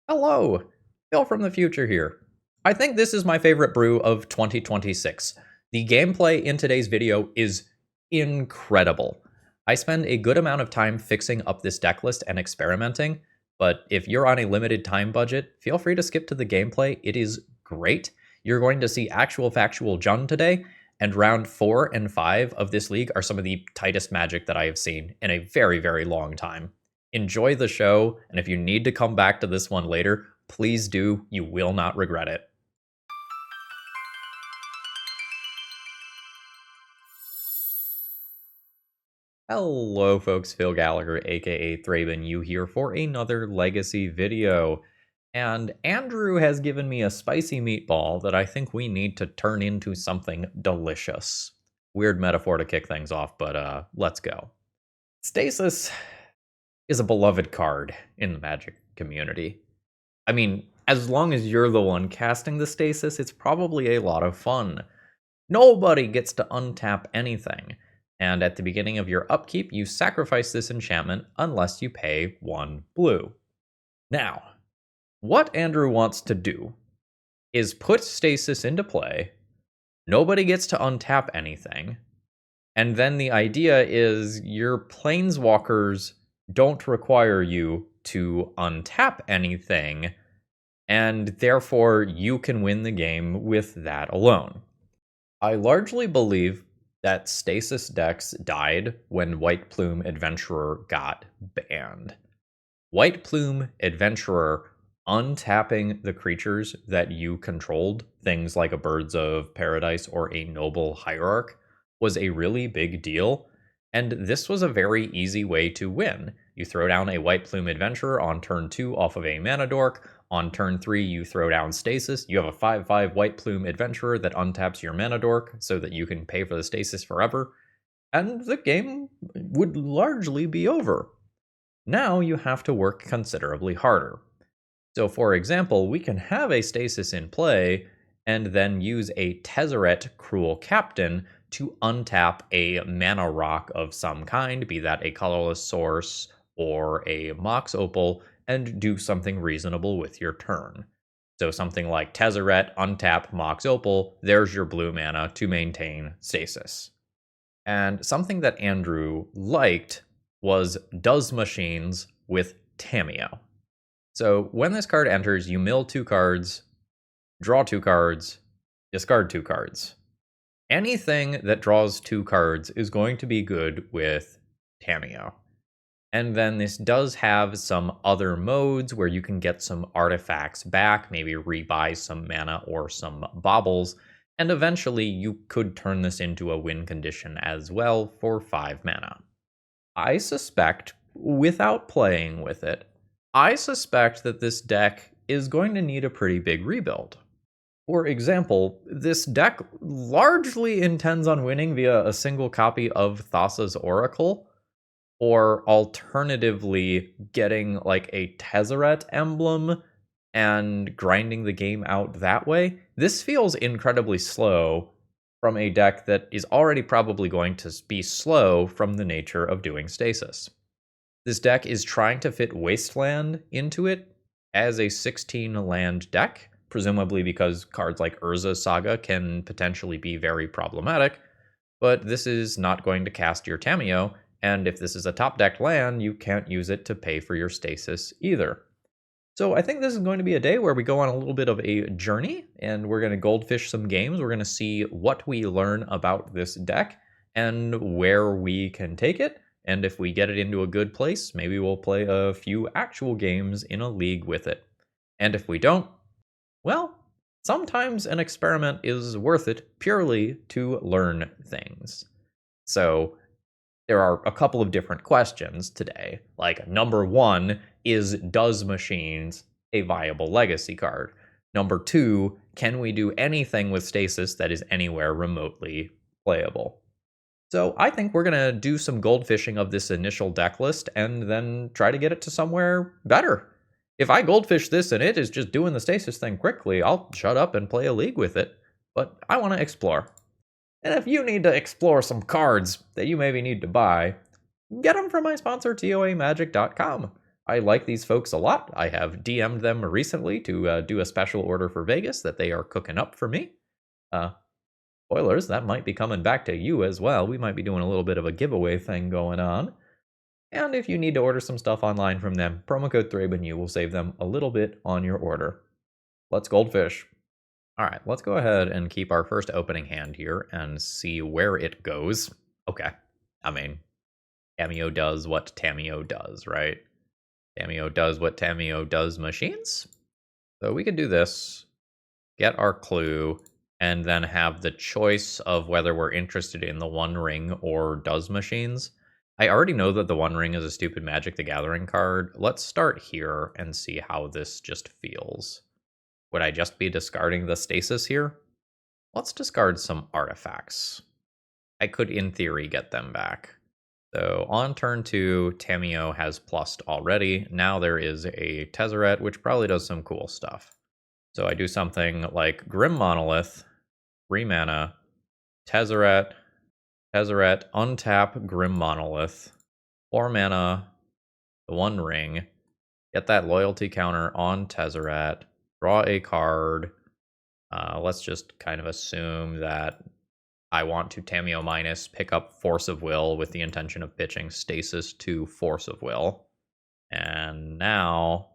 Hello, Phil from the future here. I think this is my favorite brew of 2026. The gameplay in today's video is incredible. I spend a good amount of time fixing up this deck list and experimenting, but if you're on a limited time budget, feel free to skip to the gameplay. It is great. You're going to see actual factual Jund today, and round 4 and 5 of this league are some of the tightest Magic that I have seen in a very, very long time. Enjoy the show, and if you need to come back to this one later, please do. You will not regret it. Hello folks, Phil Gallagher, aka ThrabenU here for another Legacy video. And Andrew has given me a spicy meatball that I think we need to turn into something delicious. Weird metaphor to kick things off, but let's go. Stasis is a beloved card in the Magic community. I mean, as long as you're the one casting the Stasis, it's probably a lot of fun. Nobody gets to untap anything, and at the beginning of your upkeep, you sacrifice this enchantment unless you pay 1 blue. Now, what Andrew wants to do is put Stasis into play, nobody gets to untap anything, and then the idea is your Planeswalkers don't require you to untap anything, and therefore you can win the game with that alone. I largely believe that Stasis decks died when White Plume Adventurer got banned. White Plume Adventurer untapping the creatures that you controlled, things like a Birds of Paradise or a Noble Hierarch, was a really big deal, and this was a very easy way to win. You throw down a White Plume Adventurer on turn 2 off of a Mana Dork. On turn 3, you throw down Stasis. You have a 5/5 White Plume Adventurer that untaps your Mana Dork so that you can pay for the Stasis forever. And the game would largely be over. Now you have to work considerably harder. So for example, we can have a Stasis in play and then use a Tezzeret Cruel Captain to untap a mana rock of some kind, be that a colorless source or a Mox Opal, and do something reasonable with your turn. So something like Tezzeret, untap Mox Opal, there's your blue mana to maintain Stasis. And something that Andrew liked was Does Machines with Tamiyo. So when this card enters, you mill 2 cards, draw 2 cards, discard 2 cards. Anything that draws 2 cards is going to be good with Tamiyo. And then this does have some other modes where you can get some artifacts back, maybe rebuy some mana or some baubles, and eventually you could turn this into a win condition as well for 5 mana. I suspect, without playing with it, I suspect that this deck is going to need a pretty big rebuild. For example, this deck largely intends on winning via a single copy of Thassa's Oracle, or alternatively getting like a Tezzeret emblem and grinding the game out that way. This feels incredibly slow from a deck that is already probably going to be slow from the nature of doing Stasis. This deck is trying to fit Wasteland into it as a 16 land deck, presumably because cards like Urza Saga can potentially be very problematic, but this is not going to cast your Tamiyo, and if this is a top-decked land, you can't use it to pay for your Stasis either. So I think this is going to be a day where we go on a little bit of a journey, and we're going to goldfish some games. We're going to see what we learn about this deck and where we can take it, and if we get it into a good place, maybe we'll play a few actual games in a league with it. And if we don't, well, sometimes an experiment is worth it purely to learn things. So there are a couple of different questions today. Like, number 1, is Does Machines a viable legacy card? Number 2, can we do anything with Stasis that is anywhere remotely playable? So I think we're going to do some goldfishing of this initial deck list and then try to get it to somewhere better. If I goldfish this and it is just doing the Stasis thing quickly, I'll shut up and play a league with it. But I want to explore. And if you need to explore some cards that you maybe need to buy, get them from my sponsor, TOAmagic.com. I like these folks a lot. I have DM'd them recently to do a special order for Vegas that they are cooking up for me. Spoilers, that might be coming back to you as well. We might be doing a little bit of a giveaway thing going on. And if you need to order some stuff online from them, promo code ThrabenU will save them a little bit on your order. Let's goldfish. All right, let's go ahead and keep our first opening hand here and see where it goes. Okay, I mean, Tamiyo does what Tamiyo does, right? Tamiyo does what Tamiyo does machines. So we could do this, get our clue, and then have the choice of whether we're interested in the One Ring or Does Machines. I already know that the One Ring is a stupid Magic the Gathering card. Let's start here and see how this just feels. Would I just be discarding the Stasis here? Let's discard some artifacts. I could, in theory, get them back. So on turn 2, Tamiyo has plussed already. Now there is a Tezzeret, which probably does some cool stuff. So I do something like Grim Monolith, 3 mana, Tezzeret, untap Grim Monolith, 4 mana, the One Ring, get that loyalty counter on Tezzeret, draw a card. Let's just kind of assume that I want to Tamiyo minus, pick up Force of Will with the intention of pitching Stasis to Force of Will. And now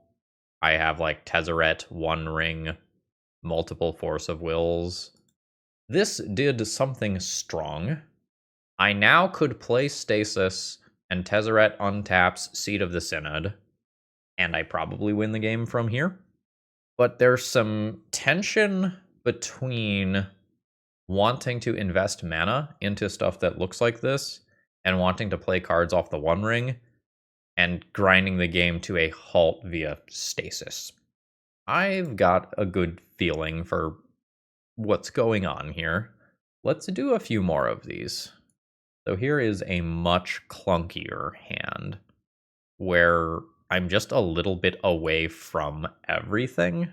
I have like Tezzeret, One Ring, multiple Force of Wills. This did something strong. I now could play Stasis and Tezzeret untaps Seat of the Synod, and I probably win the game from here. But there's some tension between wanting to invest mana into stuff that looks like this and wanting to play cards off the One Ring and grinding the game to a halt via Stasis. I've got a good feeling for what's going on here. Let's do a few more of these. So here is a much clunkier hand where I'm just a little bit away from everything.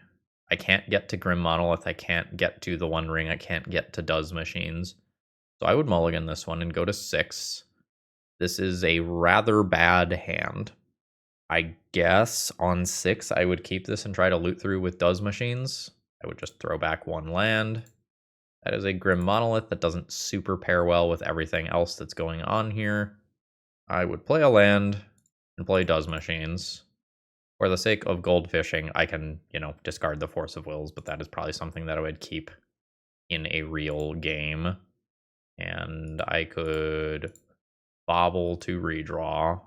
I can't get to Grim Monolith, I can't get to the One Ring, I can't get to Does Machines. So I would mulligan this one and go to 6. This is a rather bad hand. I guess on 6 I would keep this and try to loot through with Does Machines. I would just throw back 1 land. That is a Grim Monolith that doesn't super pair well with everything else that's going on here. I would play a land and play Does Machines. For the sake of goldfishing, I can, discard the Force of Wills, but that is probably something that I would keep in a real game. And I could bobble to redraw.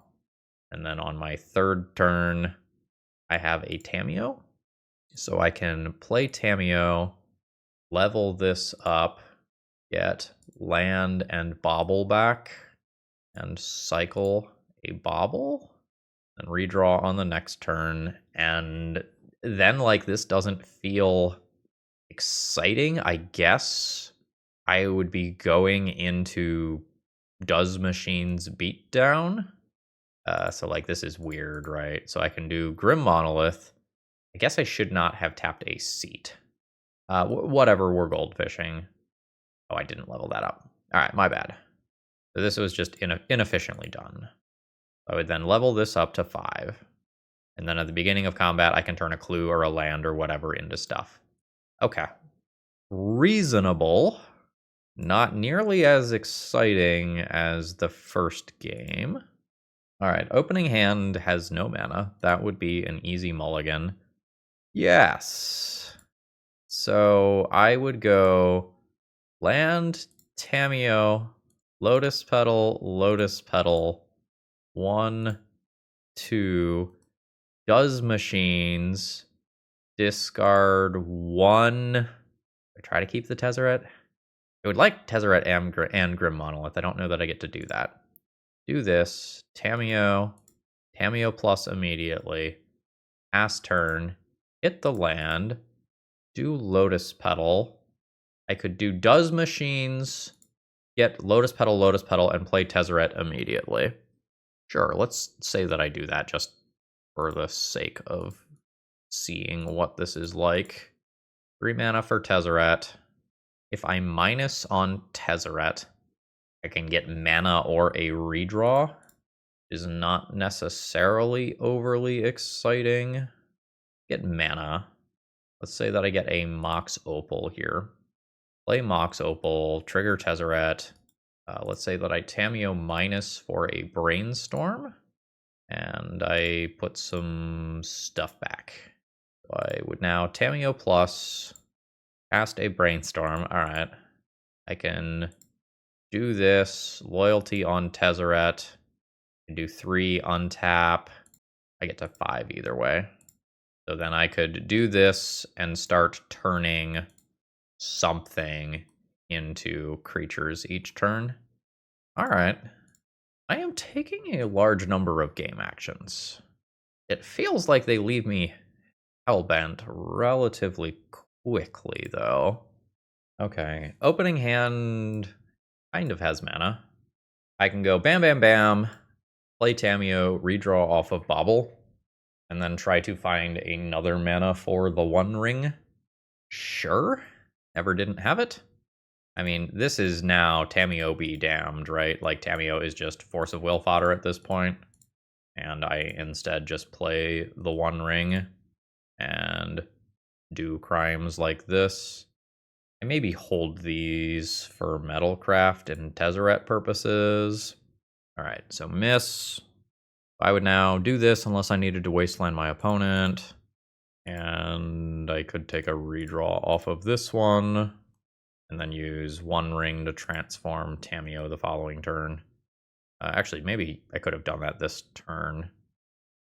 And then on my 3rd turn, I have a Tamiyo. So I can play Tamiyo, level this up, get land and bobble back, and cycle a bobble, and redraw on the next turn. And then, this doesn't feel exciting. I guess I would be going into Does Machines Beatdown. So, this is weird, right? So I can do Grim Monolith. I guess I should not have tapped a Seat. Whatever, we're goldfishing. Oh, I didn't level that up. All right, my bad. So this was just inefficiently done. I would then level this up to 5. And then at the beginning of combat, I can turn a clue or a land or whatever into stuff. Okay. Reasonable. Not nearly as exciting as the first game. All right, opening hand has no mana. That would be an easy mulligan. Yes. So I would go land, Tamiyo, Lotus Petal, 1, 2, Does Machines, discard 1. I try to keep the Tezzeret. I would like Tezzeret and Grim Monolith. I don't know that I get to do that. Do this, Tamiyo plus immediately, pass turn, hit the land, do Lotus Petal. I could do Does Machines, get Lotus Petal, and play Tezzeret immediately. Sure, let's say that I do that just for the sake of seeing what this is like. 3 mana for Tezzeret. If I minus on Tezzeret, I can get mana or a redraw. is not necessarily overly exciting. Get mana. Let's say that I get a Mox Opal here. Play Mox Opal, trigger Tezzeret. Let's say that I Tamiyo minus for a Brainstorm. And I put some stuff back. So I would now Tamiyo plus, cast a Brainstorm. Alright. I can do this. Loyalty on Tezzeret. I can do 3, untap. I get to 5 either way. So then I could do this and start turning something into creatures each turn. Alright. I am taking a large number of game actions. It feels like they leave me hellbent relatively quickly, though. Okay, opening hand kind of has mana. I can go bam, bam, bam, play Tamiyo, redraw off of Bobble, and then try to find another mana for the One Ring. Sure, never didn't have it. I mean, this is now Tamiyo be damned, right? Like, Tamiyo is just Force of Will fodder at this point. And I instead just play the One Ring and do crimes like this. I maybe hold these for Metalcraft and Tezzeret purposes. Alright, so miss. I would now do this unless I needed to wasteland my opponent. And I could take a redraw off of this one. And then use One Ring to transform Tamiyo the following turn. Actually, maybe I could have done that this turn.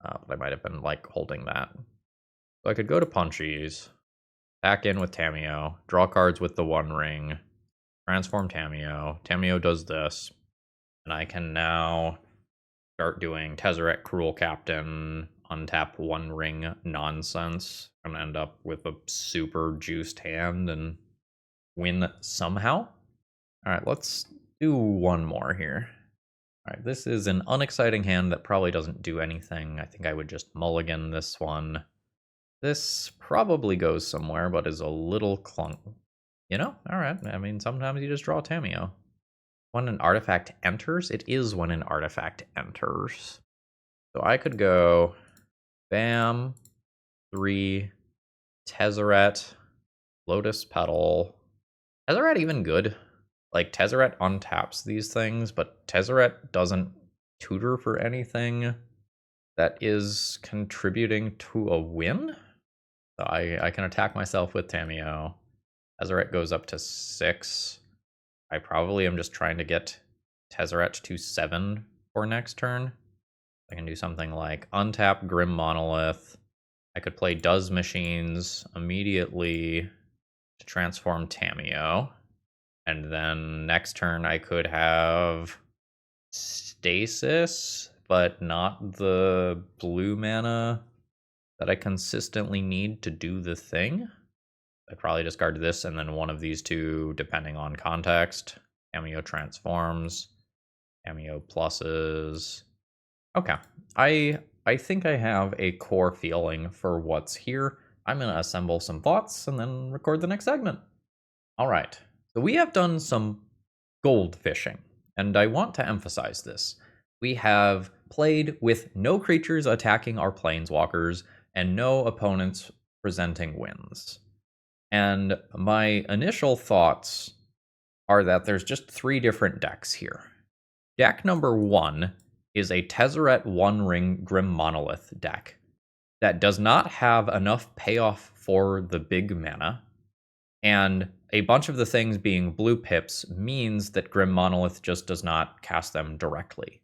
But I might have been, like, holding that. So I could go to Punchies, back in with Tamiyo, draw cards with the One Ring, transform Tamiyo. Tamiyo does this. And I can now start doing Tezzeret, Cruel Captain, untap One Ring nonsense. I'm gonna end up with a super juiced hand and win somehow. Alright, let's do one more here. Alright, this is an unexciting hand that probably doesn't do anything. I think I would just mulligan this one. This probably goes somewhere, but is a little clunk. You know? Alright, I mean, sometimes you just draw Tamiyo. When an artifact enters, it is when an artifact enters. So I could go bam, 3, Tezzeret, Lotus Petal. Tezzeret even good? Like, Tezzeret untaps these things, but Tezzeret doesn't tutor for anything that is contributing to a win? So I can attack myself with Tamiyo. Tezzeret goes up to 6. I probably am just trying to get Tezzeret to 7 for next turn. I can do something like untap Grim Monolith. I could play Does Machines immediately to transform Tamiyo. And then next turn I could have Stasis, but not the blue mana that I consistently need to do the thing. I'd probably discard this and then one of these two, depending on context. Tamiyo transforms. Tamiyo pluses. Okay. I think I have a core feeling for what's here. I'm going to assemble some thoughts and then record the next segment. All right. So we have done some gold fishing, and I want to emphasize this. We have played with no creatures attacking our planeswalkers and no opponents presenting wins. And my initial thoughts are that there's just 3 different decks here. Deck number 1 is a Tezzeret One Ring Grim Monolith deck that does not have enough payoff for the big mana, and a bunch of the things being blue pips means that Grim Monolith just does not cast them directly.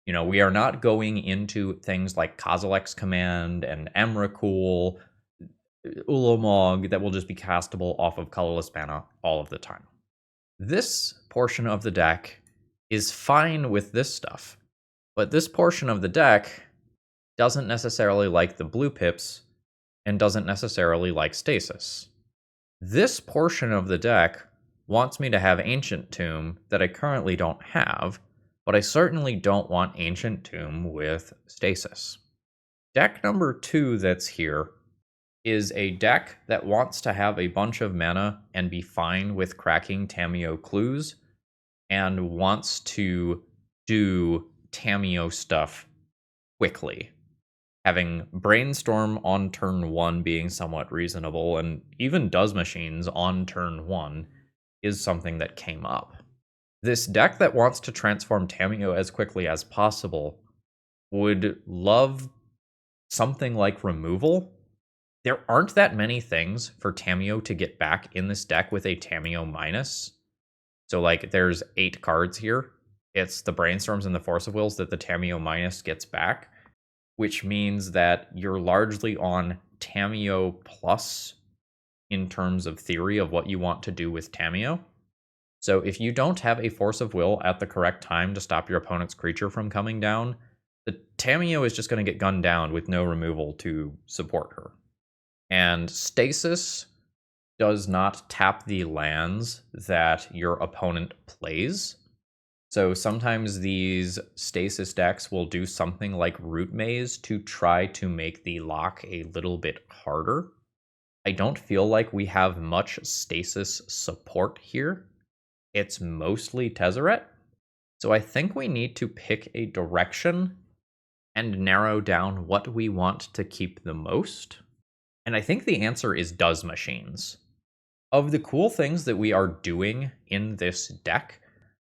You know, we are not going into things like Kozilek's Command and Emrakul, Ulamog that will just be castable off of colorless mana all of the time. This portion of the deck is fine with this stuff, but this portion of the deck doesn't necessarily like the blue pips and doesn't necessarily like Stasis. This portion of the deck wants me to have Ancient Tomb that I currently don't have, but I certainly don't want Ancient Tomb with Stasis. Deck number 2 that's here is a deck that wants to have a bunch of mana and be fine with cracking Tamiyo clues, and wants to do Tamiyo stuff quickly. Having Brainstorm on turn 1 being somewhat reasonable, and even Does Machines on turn 1 is something that came up. This deck that wants to transform Tamiyo as quickly as possible would love something like removal. There aren't that many things for Tamiyo to get back in this deck with a Tamiyo minus. So, like, there's 8 cards here. It's the Brainstorms and the Force of Wills that the Tamiyo minus gets back, which means that you're largely on Tamiyo plus in terms of theory of what you want to do with Tamiyo. So if you don't have a Force of Will at the correct time to stop your opponent's creature from coming down, the Tamiyo is just going to get gunned down with no removal to support her. And Stasis does not tap the lands that your opponent plays. So sometimes these Stasis decks will do something like Root Maze to try to make the lock a little bit harder. I don't feel like we have much Stasis support here. It's mostly Tezzeret. So I think we need to pick a direction and narrow down what we want to keep the most. And I think the answer is Does Machines. Of the cool things that we are doing in this deck,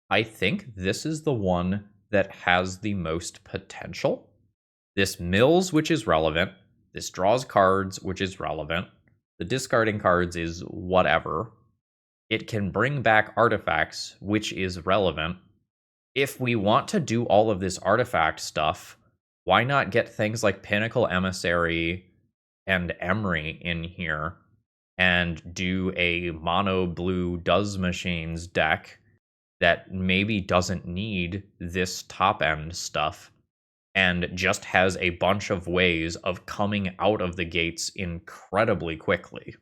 I think this is the one that has the most potential. This mills, which is relevant. This draws cards, which is relevant. The discarding cards is whatever. It can bring back artifacts, which is relevant. If we want to do all of this artifact stuff, why not get things like Pinnacle Emissary and Emry in here and do a mono blue Does Machines deck that maybe doesn't need this top end stuff and just has a bunch of ways of coming out of the gates incredibly quickly.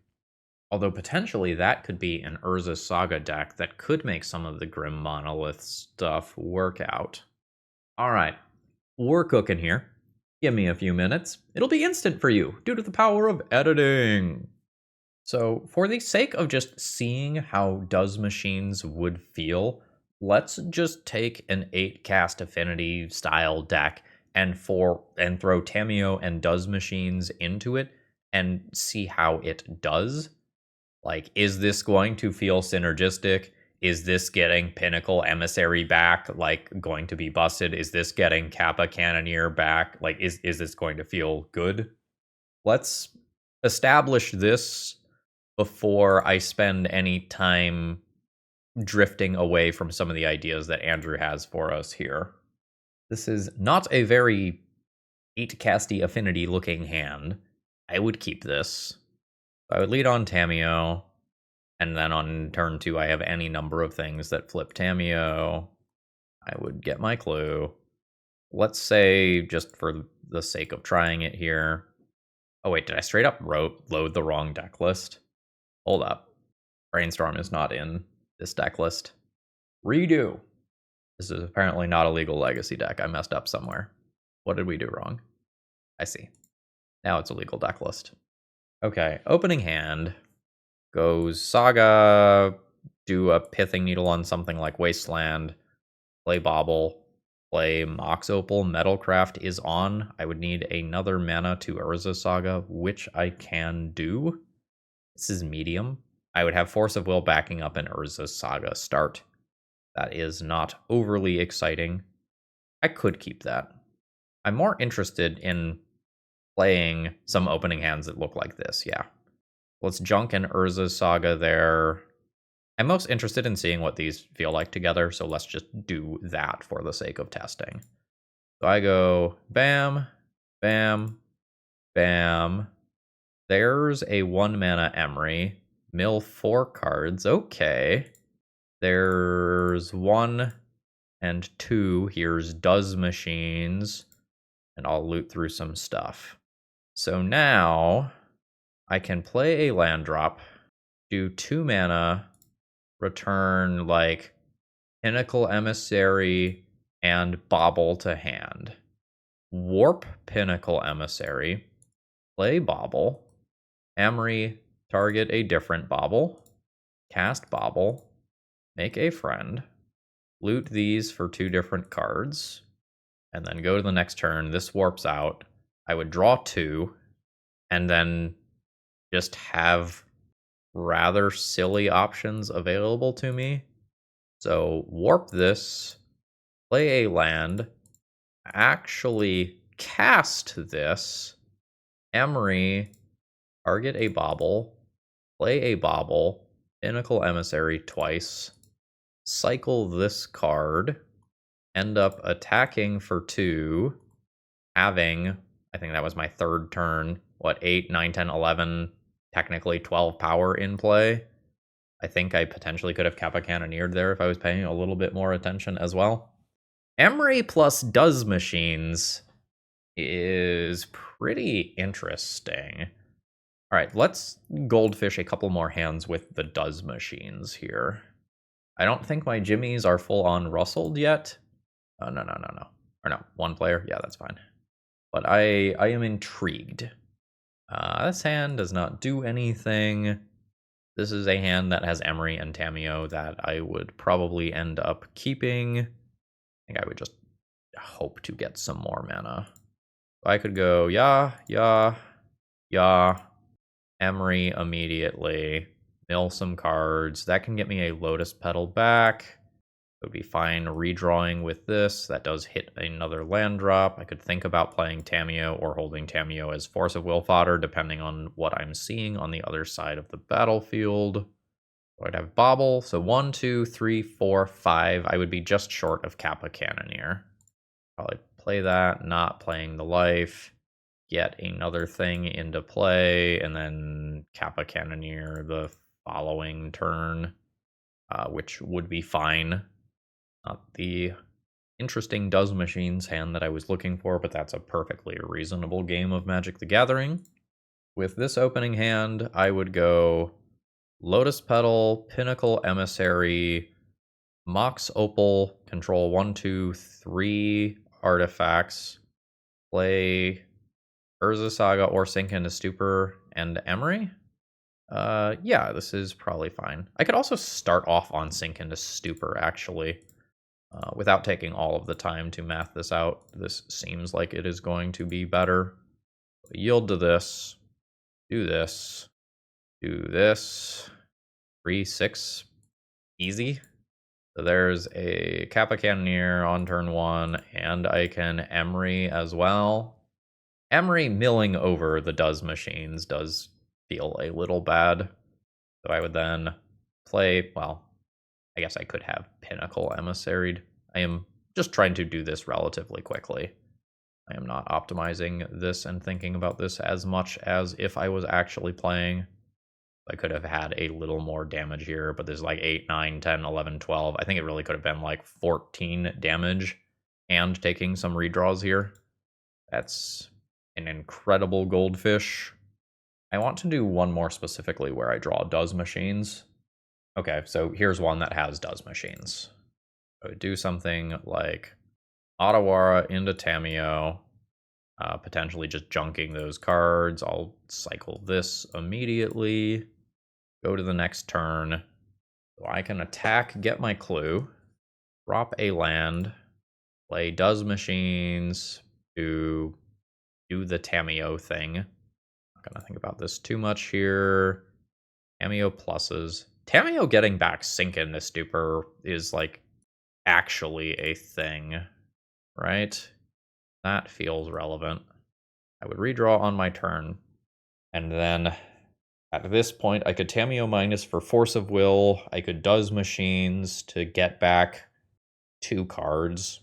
Although potentially that could be an Urza Saga deck that could make some of the Grim Monolith stuff work out. Alright, we're cooking here. Give me a few minutes. It'll be instant for you due to the power of editing. So for the sake of just seeing how Does Machines would feel, let's just take an 8-cast Affinity style deck and throw Tamiyo and Does Machines into it and see how it does. Like, is this going to feel synergistic? Is this getting Pinnacle Emissary back, like, going to be busted? Is this getting Kappa Cannoneer back? Like, is this going to feel good? Let's establish this before I spend any time drifting away from some of the ideas that Andrew has for us here. This is not a very 8-casty Affinity looking hand. I would keep this. I would lead on Tamiyo, and then on turn 2 I have any number of things that flip Tamiyo. I would get my clue. Let's say, just for the sake of trying it here... Oh wait, did I straight up load the wrong deck list? Hold up. Brainstorm is not in this deck list. Redo. This is apparently not a legal legacy deck. I messed up somewhere. What did we do wrong? I see. Now it's a legal deck list. Okay, opening hand goes Saga, do a Pithing Needle on something like Wasteland, play Bobble, play Mox Opal, Metalcraft is on. I would need another mana to Urza Saga, which I can do. This is medium. I would have Force of Will backing up an Urza Saga start. That is not overly exciting. I could keep that. I'm more interested in playing some opening hands that look like this, yeah. Let's junk an Urza Saga there. I'm most interested in seeing what these feel like together, so let's just do that for the sake of testing. So I go bam, bam, bam. There's a 1-mana Emry. Mill 4 cards, okay. There's 1 and 2. Here's Does Machines. And I'll loot through some stuff. So now I can play a land drop, do 2 mana, return like Pinnacle Emissary and Bobble to hand. Warp Pinnacle Emissary, play Bobble, Emry, target a different Bobble, cast Bobble, make a friend, loot these for 2 different cards, and then go to the next turn. This warps out. I would draw 2, and then just have rather silly options available to me. So warp this, play a land, actually cast this, Emry, target a bauble, play a bauble, Pinnacle Emissary twice, cycle this card, end up attacking for 2, having, I think that was my third turn, 8, 9, 10, 11, technically 12 power in play. I think I potentially could have Kappa Cannoneered there if I was paying a little bit more attention as well. Emry plus Does Machines is pretty interesting. All right, let's goldfish a couple more hands with the Does Machines here. I don't think my jimmies are full on rustled yet. Oh, no. Or no, 1 player. Yeah, that's fine. But I am intrigued. This hand does not do anything. This is a hand that has Emry and Tamiyo that I would probably end up keeping. I think I would just hope to get some more mana. I could go yeah, Emry immediately, mill some cards. That can get me a Lotus Petal back. It would be fine redrawing with this. That does hit another land drop. I could think about playing Tamiyo or holding Tamiyo as Force of Will fodder, depending on what I'm seeing on the other side of the battlefield. So I'd have Bauble. So 1, 2, 3, 4, 5. I would be just short of Kappa Cannoneer. Probably play that, not playing the life. Get another thing into play, and then Kappa Cannoneer the following turn, which would be fine. Not the interesting Does Machines hand that I was looking for, but that's a perfectly reasonable game of Magic the Gathering. With this opening hand, I would go Lotus Petal, Pinnacle Emissary, Mox Opal, control 1, 2, 3 artifacts, play Urza Saga or Sink into Stupor and Emry. Yeah, this is probably fine. I could also start off on Sink into Stupor, actually. Without taking all of the time to math this out, this seems like it is going to be better. Yield to this, do this, 3, 6, easy. So there's a Kappa Cannoneer on turn 1, and I can Emry as well. Emry milling over the Does Machines does feel a little bad. So I would then play, well, I guess I could have Pinnacle Emissaried. I am just trying to do this relatively quickly. I am not optimizing this and thinking about this as much as if I was actually playing. I could have had a little more damage here, but there's like 8, 9, 10, 11, 12. I think it really could have been like 14 damage and taking some redraws here. That's an incredible goldfish. I want to do one more specifically where I draw Does Machines. Okay, so here's one that has Does Machines. I would do something like Otawara into Tamiyo, potentially just junking those cards. I'll cycle this immediately, go to the next turn. So I can attack, get my clue, drop a land, play Does Machines to do the Tamiyo thing. Not gonna think about this too much here. Tamiyo pluses. Tamiyo getting back Sink into Stupor is like actually a thing, right? That feels relevant. I would redraw on my turn, and then at this point I could Tamiyo minus for Force of Will. I could Does Machines to get back 2 cards.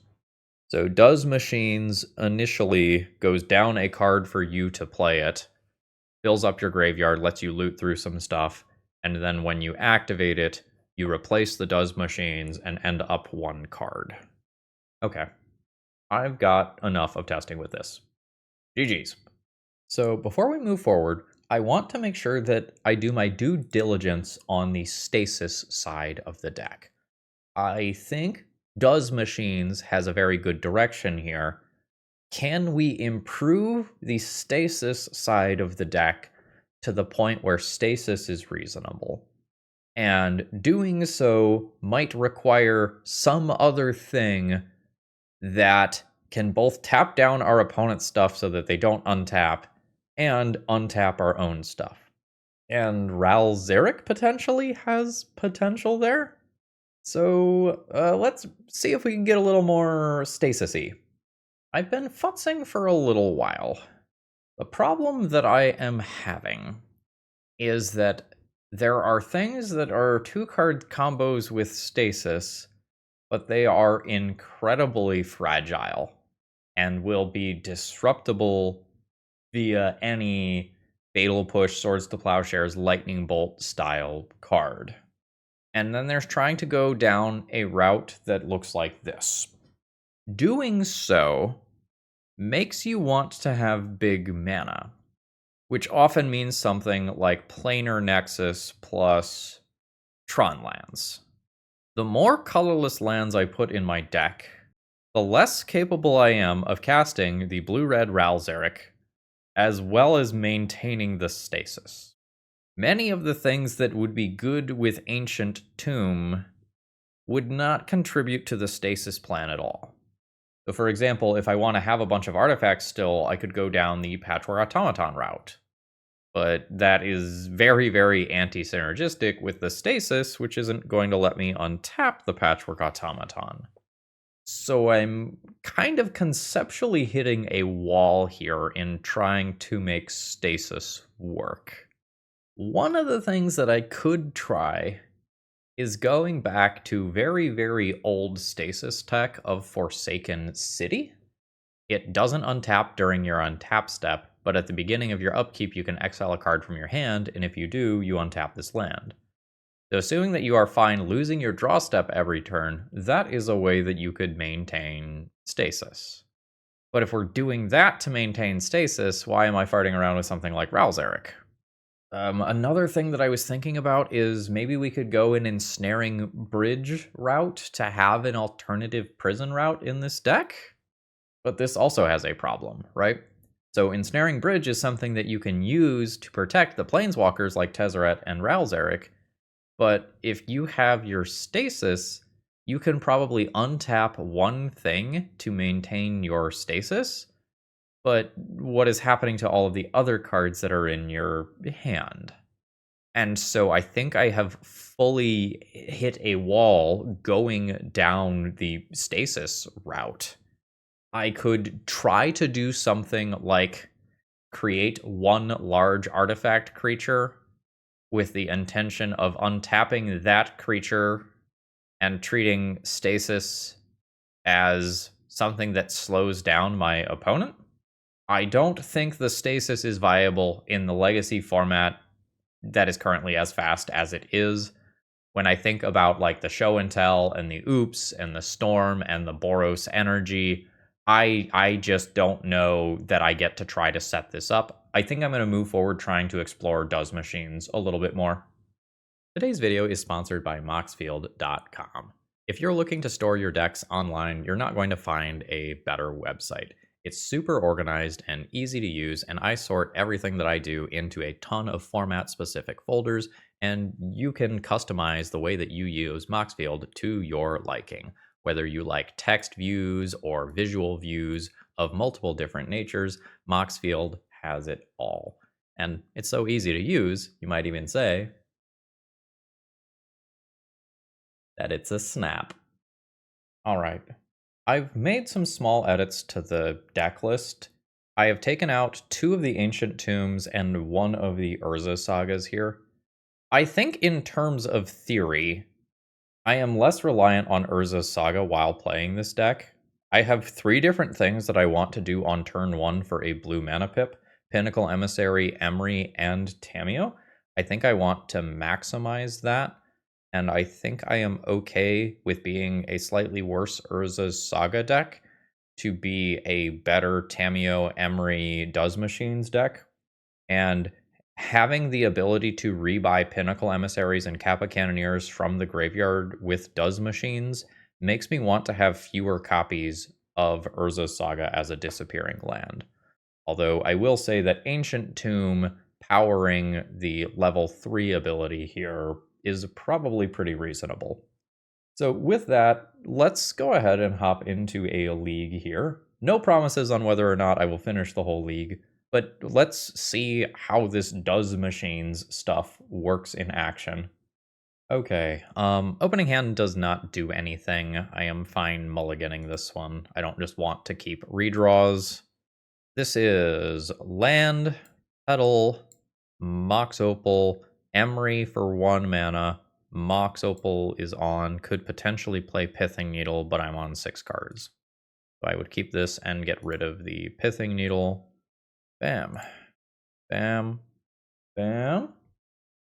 So Does Machines initially goes down a card for you to play it, fills up your graveyard, lets you loot through some stuff, and then when you activate it, you replace the Does Machines and end up 1 card. Okay. I've got enough of testing with this. GG's. So before we move forward, I want to make sure that I do my due diligence on the Stasis side of the deck. I think Does Machines has a very good direction here. Can we improve the Stasis side of the deck to the point where Stasis is reasonable? And doing so might require some other thing that can both tap down our opponent's stuff so that they don't untap, and untap our own stuff. And Ral Zarek potentially has potential there. So let's see if we can get a little more stasis-y. I've been futzing for a little while. The problem that I am having is that there are things that are 2-card combos with stasis, but they are incredibly fragile and will be disruptible via any Fatal Push, Swords to Plowshares, Lightning Bolt style card. And then there's trying to go down a route that looks like this. Doing so makes you want to have big mana, which often means something like Planar Nexus plus Tron lands. The more colorless lands I put in my deck, the less capable I am of casting the blue-red Ral Zarek, as well as maintaining the stasis. Many of the things that would be good with Ancient Tomb would not contribute to the stasis plan at all. So for example, if I want to have a bunch of artifacts still, I could go down the Patchwork Automaton route. But that is very, very anti-synergistic with the stasis, which isn't going to let me untap the Patchwork Automaton. So I'm kind of conceptually hitting a wall here in trying to make stasis work. One of the things that I could try is going back to very, very old stasis tech of Forsaken City. It doesn't untap during your untap step, but at the beginning of your upkeep you can exile a card from your hand, and if you do, you untap this land. So assuming that you are fine losing your draw step every turn, that is a way that you could maintain stasis. But if we're doing that to maintain stasis, why am I farting around with something like Ral Zarek? Another thing that I was thinking about is maybe we could go an Ensnaring Bridge route to have an alternative prison route in this deck. But this also has a problem, right? So Ensnaring Bridge is something that you can use to protect the planeswalkers like Tezzeret and Ral Zarek. But if you have your stasis, you can probably untap one thing to maintain your stasis. But what is happening to all of the other cards that are in your hand? And so I think I have fully hit a wall going down the stasis route. I could try to do something like create one large artifact creature with the intention of untapping that creature and treating stasis as something that slows down my opponent. I don't think the stasis is viable in the legacy format that is currently as fast as it is. When I think about like the show and tell and the oops and the storm and the Boros energy, I just don't know that I get to try to set this up. I think I'm going to move forward trying to explore Does Machines a little bit more. Today's video is sponsored by Moxfield.com. If you're looking to store your decks online, you're not going to find a better website. It's super organized and easy to use, and I sort everything that I do into a ton of format-specific folders, and you can customize the way that you use Moxfield to your liking. Whether you like text views or visual views of multiple different natures, Moxfield has it all. And it's so easy to use, you might even say that it's a snap. All right. I've made some small edits to the deck list. I have taken out 2 of the Ancient Tombs and 1 of the Urza sagas here. I think in terms of theory, I am less reliant on Urza's saga while playing this deck. I have 3 different things that I want to do on turn 1 for a blue mana pip: Pinnacle Emissary, Emry, and Tamiyo. I think I want to maximize that. And I think I am okay with being a slightly worse Urza's Saga deck to be a better Tamiyo, Emry, Does Machines deck. And having the ability to rebuy Pinnacle Emissaries and Kappa Cannoneers from the graveyard with Does Machines makes me want to have fewer copies of Urza's Saga as a disappearing land. Although I will say that Ancient Tomb powering the level 3 ability here is probably pretty reasonable. So with that, let's go ahead and hop into a league here. no promises on whether or not I will finish the whole league, but let's see how this Does Machines stuff works in action. Okay, opening hand does not do anything. I am fine mulliganing this one. I don't just want to keep redraws. This is land, petal, Mox Opal, Emry for 1 mana. Mox Opal is on, could potentially play Pithing Needle, but I'm on 6 cards. So I would keep this and get rid of the Pithing Needle. Bam. Bam. Bam.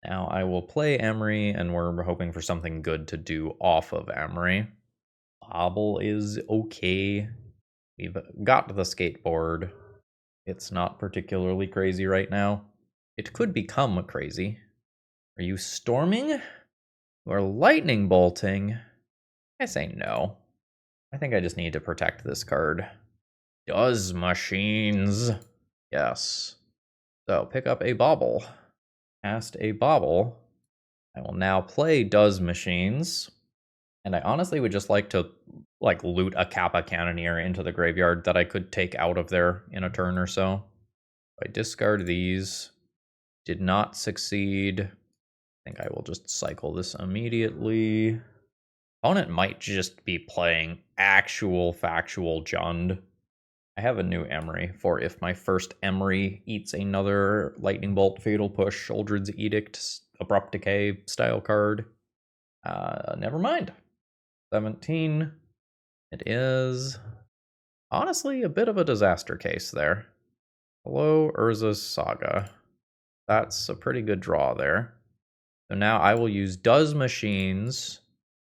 Now I will play Emry, and we're hoping for something good to do off of Emry. Bobble is okay. We've got the skateboard. It's not particularly crazy right now. It could become crazy. Are you storming? Or lightning bolting? I say no. I think I just need to protect this card. Does Machines. Yes. So pick up a bauble. Cast a bauble. I will now play Does Machines. And I honestly would just like to loot a Kappa Cannoneer into the graveyard that I could take out of there in a turn or so. I discard these. Did not succeed. I think I will just cycle this immediately. Opponent might just be playing actual factual Jund. I have a new Emry for if my first Emry eats another Lightning Bolt, Fatal Push, Uldred's Edict, Abrupt Decay style card. Never mind. 17. It is honestly a bit of a disaster case there. Hello, Urza's Saga. That's a pretty good draw there. So now I will use Does Machines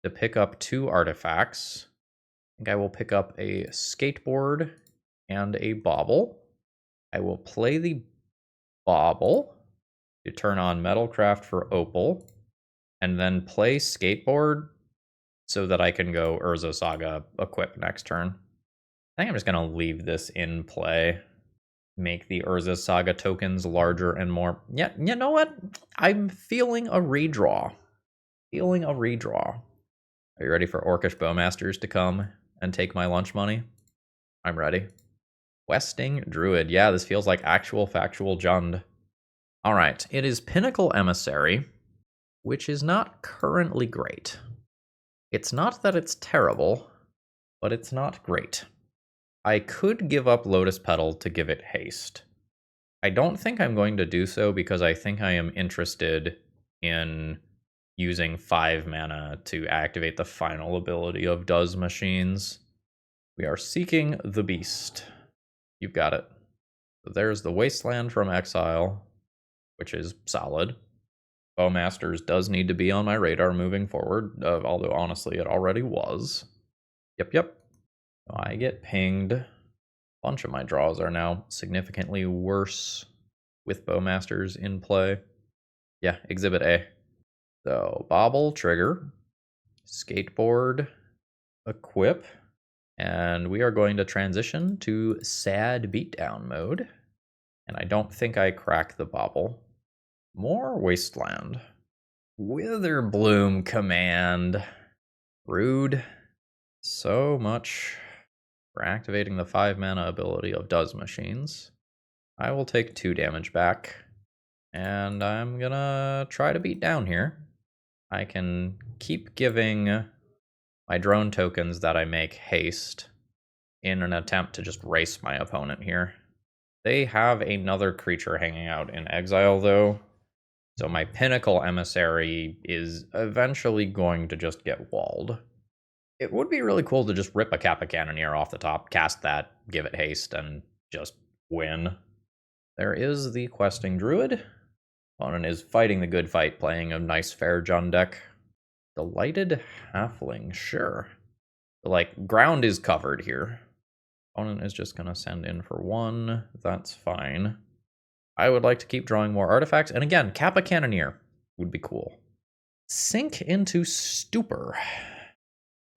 to pick up 2 artifacts. I think I will pick up a skateboard and a bauble. I will play the bauble to turn on Metalcraft for Opal, and then play skateboard so that I can go Urza Saga equip next turn. I think I'm just going to leave this in play. Make the Urza Saga tokens larger and more. Yeah, you know what? I'm feeling a redraw. Are you ready for Orcish Bowmasters to come and take my lunch money? I'm ready. Questing Druid. Yeah, this feels like actual factual Jund. Alright, it is Pinnacle Emissary, which is not currently great. It's not that it's terrible, but it's not great. I could give up Lotus Petal to give it haste. I don't think I'm going to do so because I think I am interested in using 5 mana to activate the final ability of Does Machines. We are seeking the beast. You've got it. So there's the Wasteland from Exile, which is solid. Bowmasters does need to be on my radar moving forward, although honestly it already was. Yep. I get pinged. A bunch of my draws are now significantly worse with Bowmasters in play. Yeah, Exhibit A. So, Bauble, trigger. Skateboard, equip. And we are going to transition to sad beatdown mode. And I don't think I crack the Bauble. More Wasteland. Witherbloom command. Rude. So much for activating the 5 mana ability of Does Machines. I will take 2 damage back. And I'm gonna try to beat down here. I can keep giving my drone tokens that I make haste in an attempt to just race my opponent here. They have another creature hanging out in exile though, so my Pinnacle Emissary is eventually going to just get walled. It would be really cool to just rip a Kappa Cannoneer off the top, cast that, give it haste, and just win. There is the Questing Druid. Opponent is fighting the good fight, playing a nice fair Jund deck. Delighted Halfling, sure. Ground is covered here. Opponent is just going to send in for 1. That's fine. I would like to keep drawing more artifacts. And again, Kappa Cannoneer would be cool. Sink into Stupor.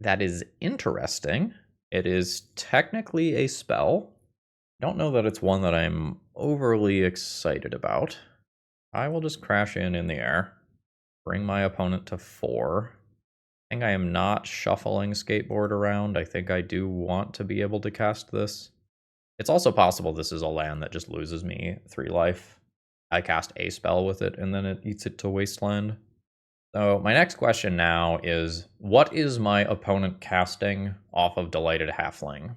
That is interesting. It is technically a spell. Don't know that it's one that I'm overly excited about. I will just crash in the air. Bring my opponent to 4. I think I am not shuffling Skateboard around. I think I do want to be able to cast this. It's also possible this is a land that just loses me 3 life. I cast a spell with it, and then it eats it to wasteland. So my next question now is, what is my opponent casting off of Delighted Halfling?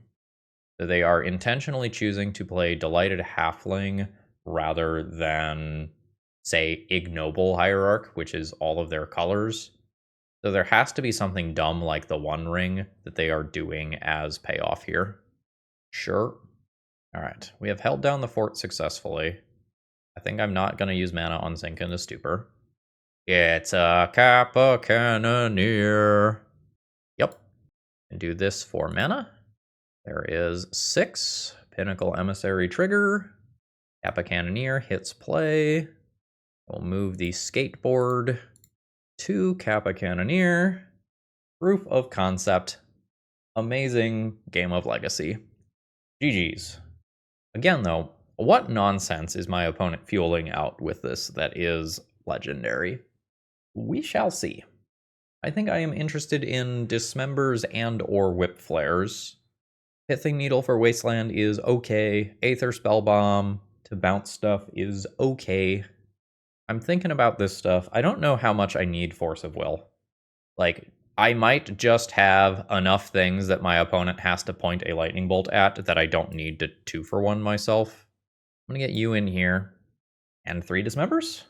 So they are intentionally choosing to play Delighted Halfling rather than, say, Ignoble Hierarch, which is all of their colors. So there has to be something dumb like the One Ring that they are doing as payoff here. Sure. All right, we have held down the fort successfully. I think I'm not going to use mana on Sink into Stupor. It's a Kappa Cannoneer. Yep. And do this for mana. There is 6. Pinnacle Emissary trigger. Kappa Cannoneer hits play. We'll move the skateboard to Kappa Cannoneer. Proof of concept. Amazing game of Legacy. GG's. Again, though, what nonsense is my opponent fueling out with this that is legendary? We shall see. I think I am interested in Dismembers and or Whip Flares. Pithing Needle for Wasteland is okay. Aether Spellbomb to bounce stuff is okay. I'm thinking about this stuff. I don't know how much I need Force of Will. Like, I might just have enough things that my opponent has to point a lightning bolt at that I don't need to 2-for-1 myself. I'm gonna get you in here. And 3 Dismembers?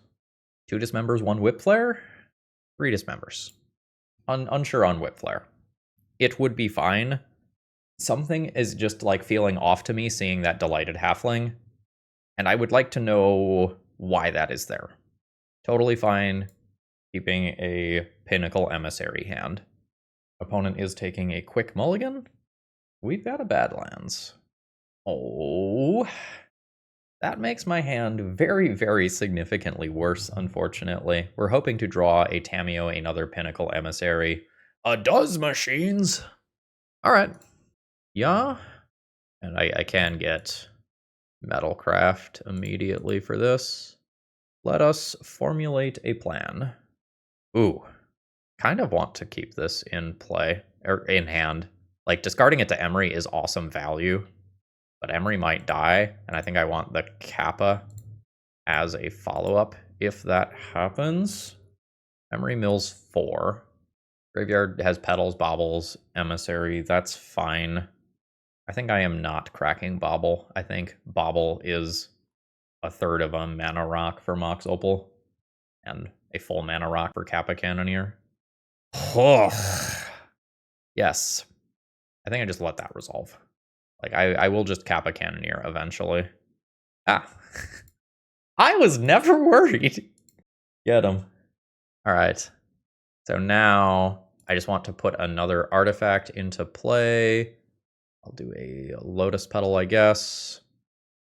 2 Dismembers, 1 Whip Flare? 3 Dismembers. Unsure on Whip Flare. It would be fine. Something is just like feeling off to me seeing that Delighted Halfling, and I would like to know why that is there. Totally fine keeping a Pinnacle Emissary hand. Opponent is taking a quick mulligan. We've got a Badlands. Oh, that makes my hand very, very significantly worse, unfortunately. We're hoping to draw a Tamiyo, another Pinnacle Emissary. A Does Machines! Alright. Yeah. And I can get Metalcraft immediately for this. Let us formulate a plan. Ooh. Kind of want to keep this in play, or in hand. Like, discarding it to Emry is awesome value. But Emry might die, and I think I want the Kappa as a follow-up if that happens. Emry mills 4. Graveyard has Petals, Baubles, Emissary. That's fine. I think I am not cracking Bauble. I think Bauble is a third of a mana rock for Mox Opal, and a full mana rock for Kappa Cannoneer. Yes. I think I just let that resolve. Like, I will just Kappa Cannoneer eventually. Ah. I was never worried. Get him. Alright. So now, I just want to put another artifact into play. I'll do a Lotus Petal, I guess.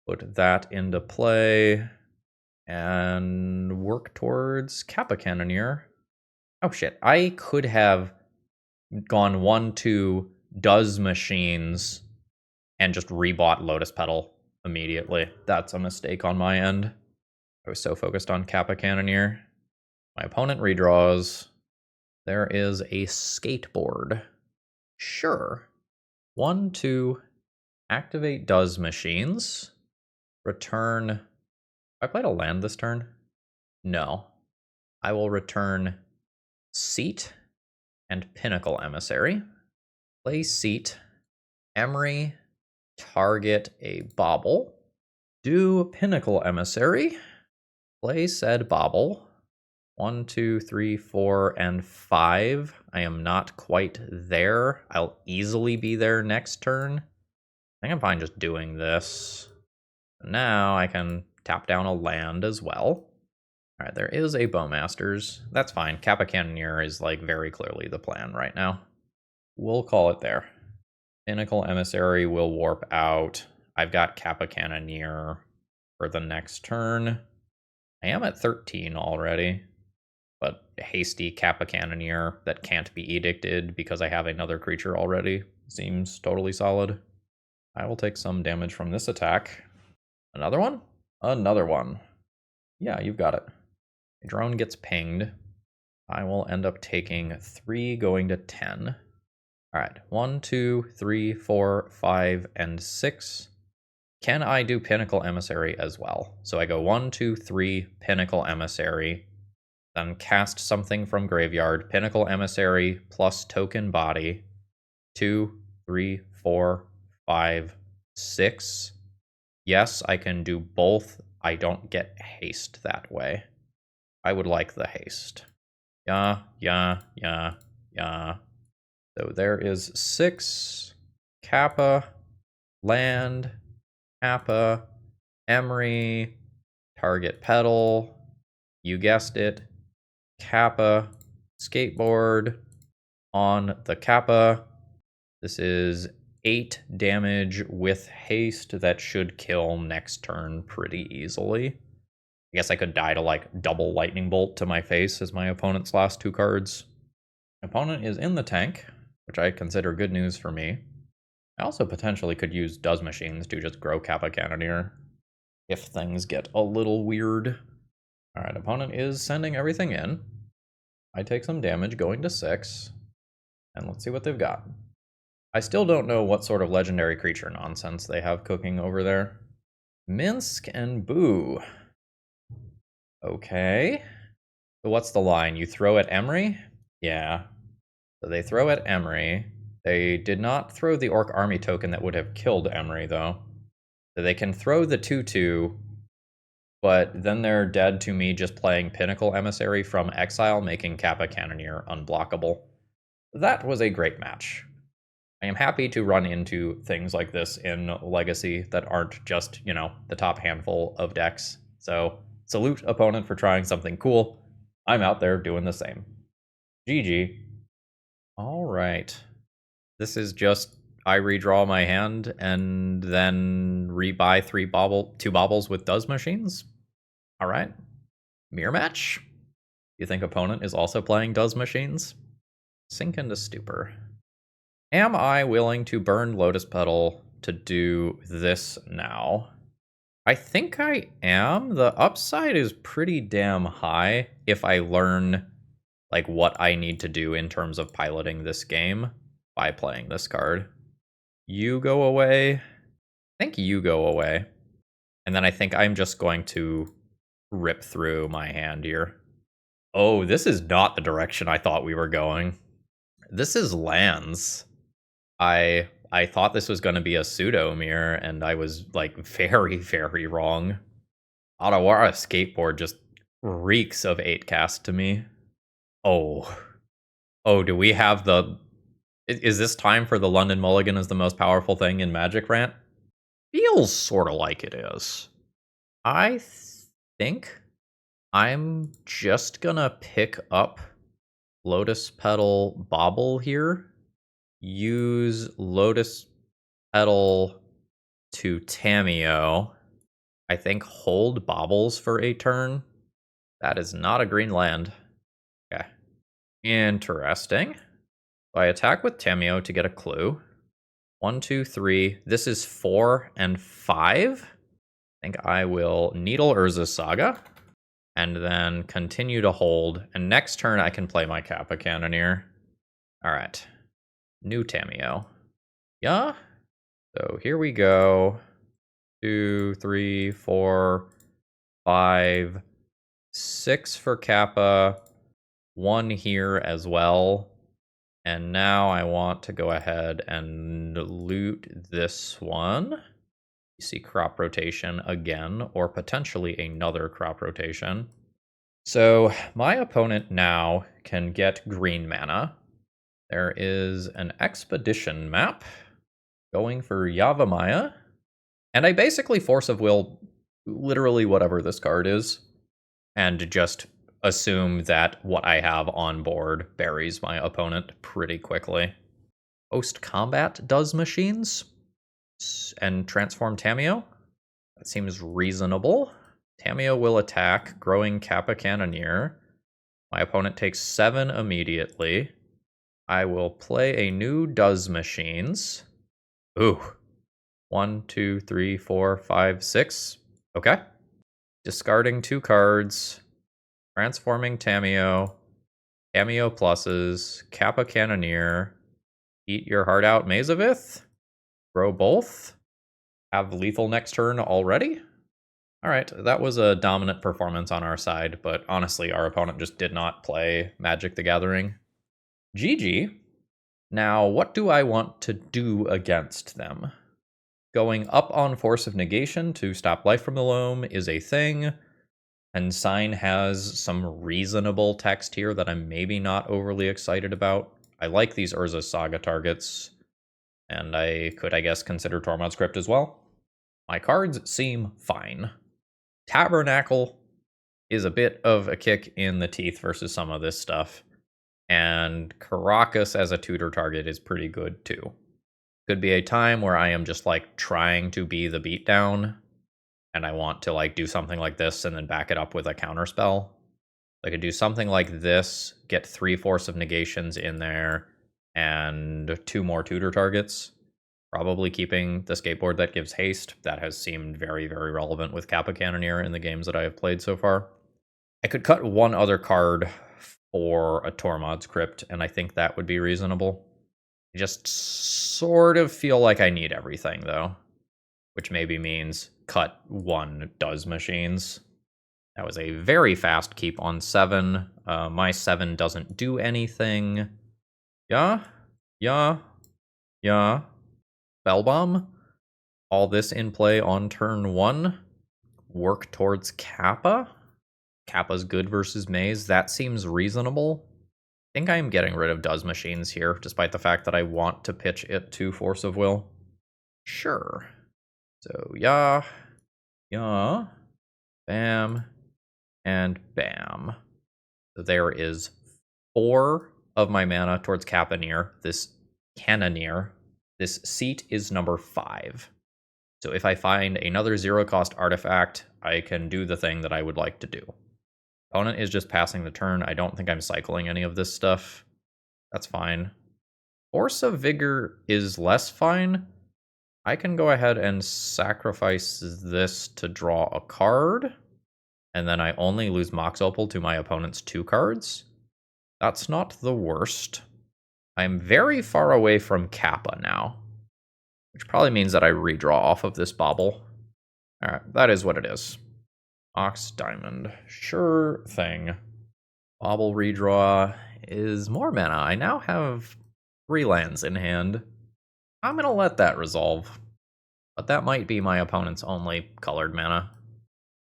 Put that into play. And work towards Kappa Cannoneer. Oh shit, I could have gone 1-2 Does Machines and just rebought Lotus Petal immediately. That's a mistake on my end. I was so focused on Kappa Cannoneer. My opponent redraws. There is a skateboard. Sure. 1-2, activate Does Machines. Return. I played a land this turn? No. I will return Seat and Pinnacle Emissary. Play Seat. Emry. Target a Bauble. Do Pinnacle Emissary. Play said Bauble. 1, 2, 3, 4, and 5. I am not quite there. I'll easily be there next turn. I think I'm fine just doing this. Now I can tap down a land as well. Alright, there is a Bowmasters. That's fine. Kappa Cannoneer is like very clearly the plan right now. We'll call it there. Pinnacle Emissary will warp out. I've got Kappa Cannoneer for the next turn. I am at 13 already, but hasty Kappa Cannoneer that can't be edicted because I have another creature already seems totally solid. I will take some damage from this attack. Another one? Another one. Yeah, you've got it. A drone gets pinged. I will end up taking 3 going to 10. All right, 1, 2, 3, 4, 5, and 6. can I do Pinnacle Emissary as well? So I go 1, 2, 3, Pinnacle Emissary, then cast something from graveyard, Pinnacle Emissary plus token body, 2, 3, 4, 5, 6. Yes, I can do both. I don't get haste that way. I would like the haste. Yeah. So there is 6, Kappa, land, Kappa, Emry, target pedal, you guessed it, Kappa, skateboard, on the Kappa. This is 8 damage with haste that should kill next turn pretty easily. I guess I could die to like double lightning bolt to my face as my opponent's last 2 cards. Opponent is in the tank, which I consider good news for me. I also potentially could use Does Machines to just grow Kappa Cannoneer if things get a little weird. Alright, opponent is sending everything in. I take some damage going to 6, and let's see what they've got. I still don't know what sort of legendary creature nonsense they have cooking over there. Minsk and Boo. Okay. So what's the line? You throw at Emry? Yeah. So they throw at Emry. They did not throw the Orc Army token that would have killed Emry, though. So they can throw the 2/2, but then they're dead to me just playing Pinnacle Emissary from exile, making Kappa Cannoneer unblockable. That was a great match. I am happy to run into things like this in Legacy that aren't just, you know, the top handful of decks. So, salute opponent for trying something cool. I'm out there doing the same. GG. Alright. This is just, I redraw my hand and then rebuy 2 baubles with Does Machines. Alright. Mirror match. You think opponent is also playing Does Machines? Sink into stupor. Am I willing to burn Lotus Petal to do this now? I think I am. The upside is pretty damn high if I learn like what I need to do in terms of piloting this game by playing this card. You go away. I think you go away. And then I think I'm just going to rip through my hand here. Oh, this is not the direction I thought we were going. This is lands. I thought this was going to be a pseudo mirror, and I was like very, very wrong. Otawara Skateboard just reeks of 8 cast to me. Oh, do we have the... Is this time for the London Mulligan as the most powerful thing in Magic rant? Feels sort of like it is. I think I'm just gonna pick up Lotus Petal Bauble here. Use Lotus Petal to Tamiyo. I think hold Baubles for a turn. That is not a green land. Okay. Interesting. So I attack with Tamiyo to get a clue. 1, 2, 3. This is 4 and 5. I think I will Needle Urza's Saga. And then continue to hold. And next turn I can play my Kappa Cannoneer. Alright. New Tamiyo. Yeah? So here we go. 2, 3, 4, 5, 6 for Kappa. 1 here as well. And now I want to go ahead and loot this one. You see crop rotation again, or potentially another crop rotation. So my opponent now can get green mana. There is an expedition map going for Yavimaya. And I basically force of will literally whatever this card is, and just assume that what I have on board buries my opponent pretty quickly. Post combat Does Machines and transform Tamiyo. That seems reasonable. Tamiyo will attack, growing Kappa Cannoneer. My opponent takes 7 immediately. I will play a new Does Machines. Ooh. 1, 2, 3, 4, 5, 6. Okay. Discarding 2 cards. Transforming Tamiyo. Tamiyo pluses. Kappa Cannoneer. Eat your heart out, Mazavith. Grow both. have lethal next turn already? Alright, that was a dominant performance on our side, but honestly, our opponent just did not play Magic the Gathering. GG. Now, what do I want to do against them? Going up on Force of Negation to stop life from the loam is a thing. And Sign has some reasonable text here that I'm maybe not overly excited about. I like these Urza Saga targets, and I could, I guess, consider Tormod's Crypt as well. My cards seem fine. Tabernacle is a bit of a kick in the teeth versus some of this stuff, and Caracas as a tutor target is pretty good too. Could be a time where I am just like trying to be the beatdown, and I want to like do something like this and then back it up with a counterspell. I could do something like this, get 3 Force of Negations in there, and 2 more tutor targets. Probably keeping the skateboard that gives haste. That has seemed very, very relevant with Kappa Cannoneer in the games that I have played so far. I could cut 1 other card for a Tormod's Crypt, and I think that would be reasonable. I just sort of feel like I need everything, though. Which maybe means cut 1 Does Machines. That was a very fast keep on 7. My 7 doesn't do anything. Yeah? Spellbomb? All this in play on turn 1. Work towards Kappa? Kappa's good versus Maze. That seems reasonable. I think I am getting rid of Does Machines here, despite the fact that I want to pitch it to Force of Will. Sure. So, yeah, bam, and bam. So there is 4 of my mana towards Cannoneer. This Cannoneer. This seat is number 5. So if I find another 0-cost artifact, I can do the thing that I would like to do. Opponent is just passing the turn. I don't think I'm cycling any of this stuff. That's fine. Force of Vigor is less fine. I can go ahead and sacrifice this to draw a card, and then I only lose Mox Opal to my opponent's 2 cards. That's not the worst. I'm very far away from Kappa now, which probably means that I redraw off of this bauble. Alright, that is what it is. Ox Diamond. Sure thing. Bauble redraw is more mana. I now have 3 lands in hand. I'm gonna let that resolve. But that might be my opponent's only colored mana.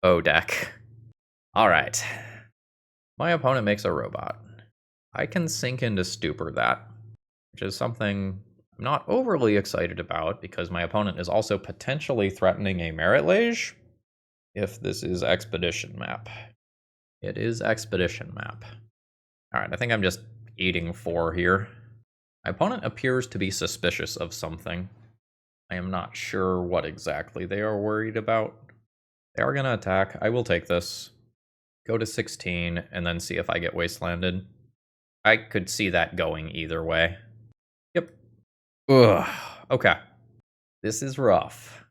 Oh, deck. Alright. My opponent makes a robot. I can sink into Stupor that, which is something I'm not overly excited about because my opponent is also potentially threatening a Merit Lage if this is Expedition map. It is Expedition map. Alright, I think I'm just eating 4 here. My opponent appears to be suspicious of something. I am not sure what exactly they are worried about. They are going to attack. I will take this. Go to 16, and then see if I get wastelanded. I could see that going either way. Yep. Ugh. Okay. This is rough.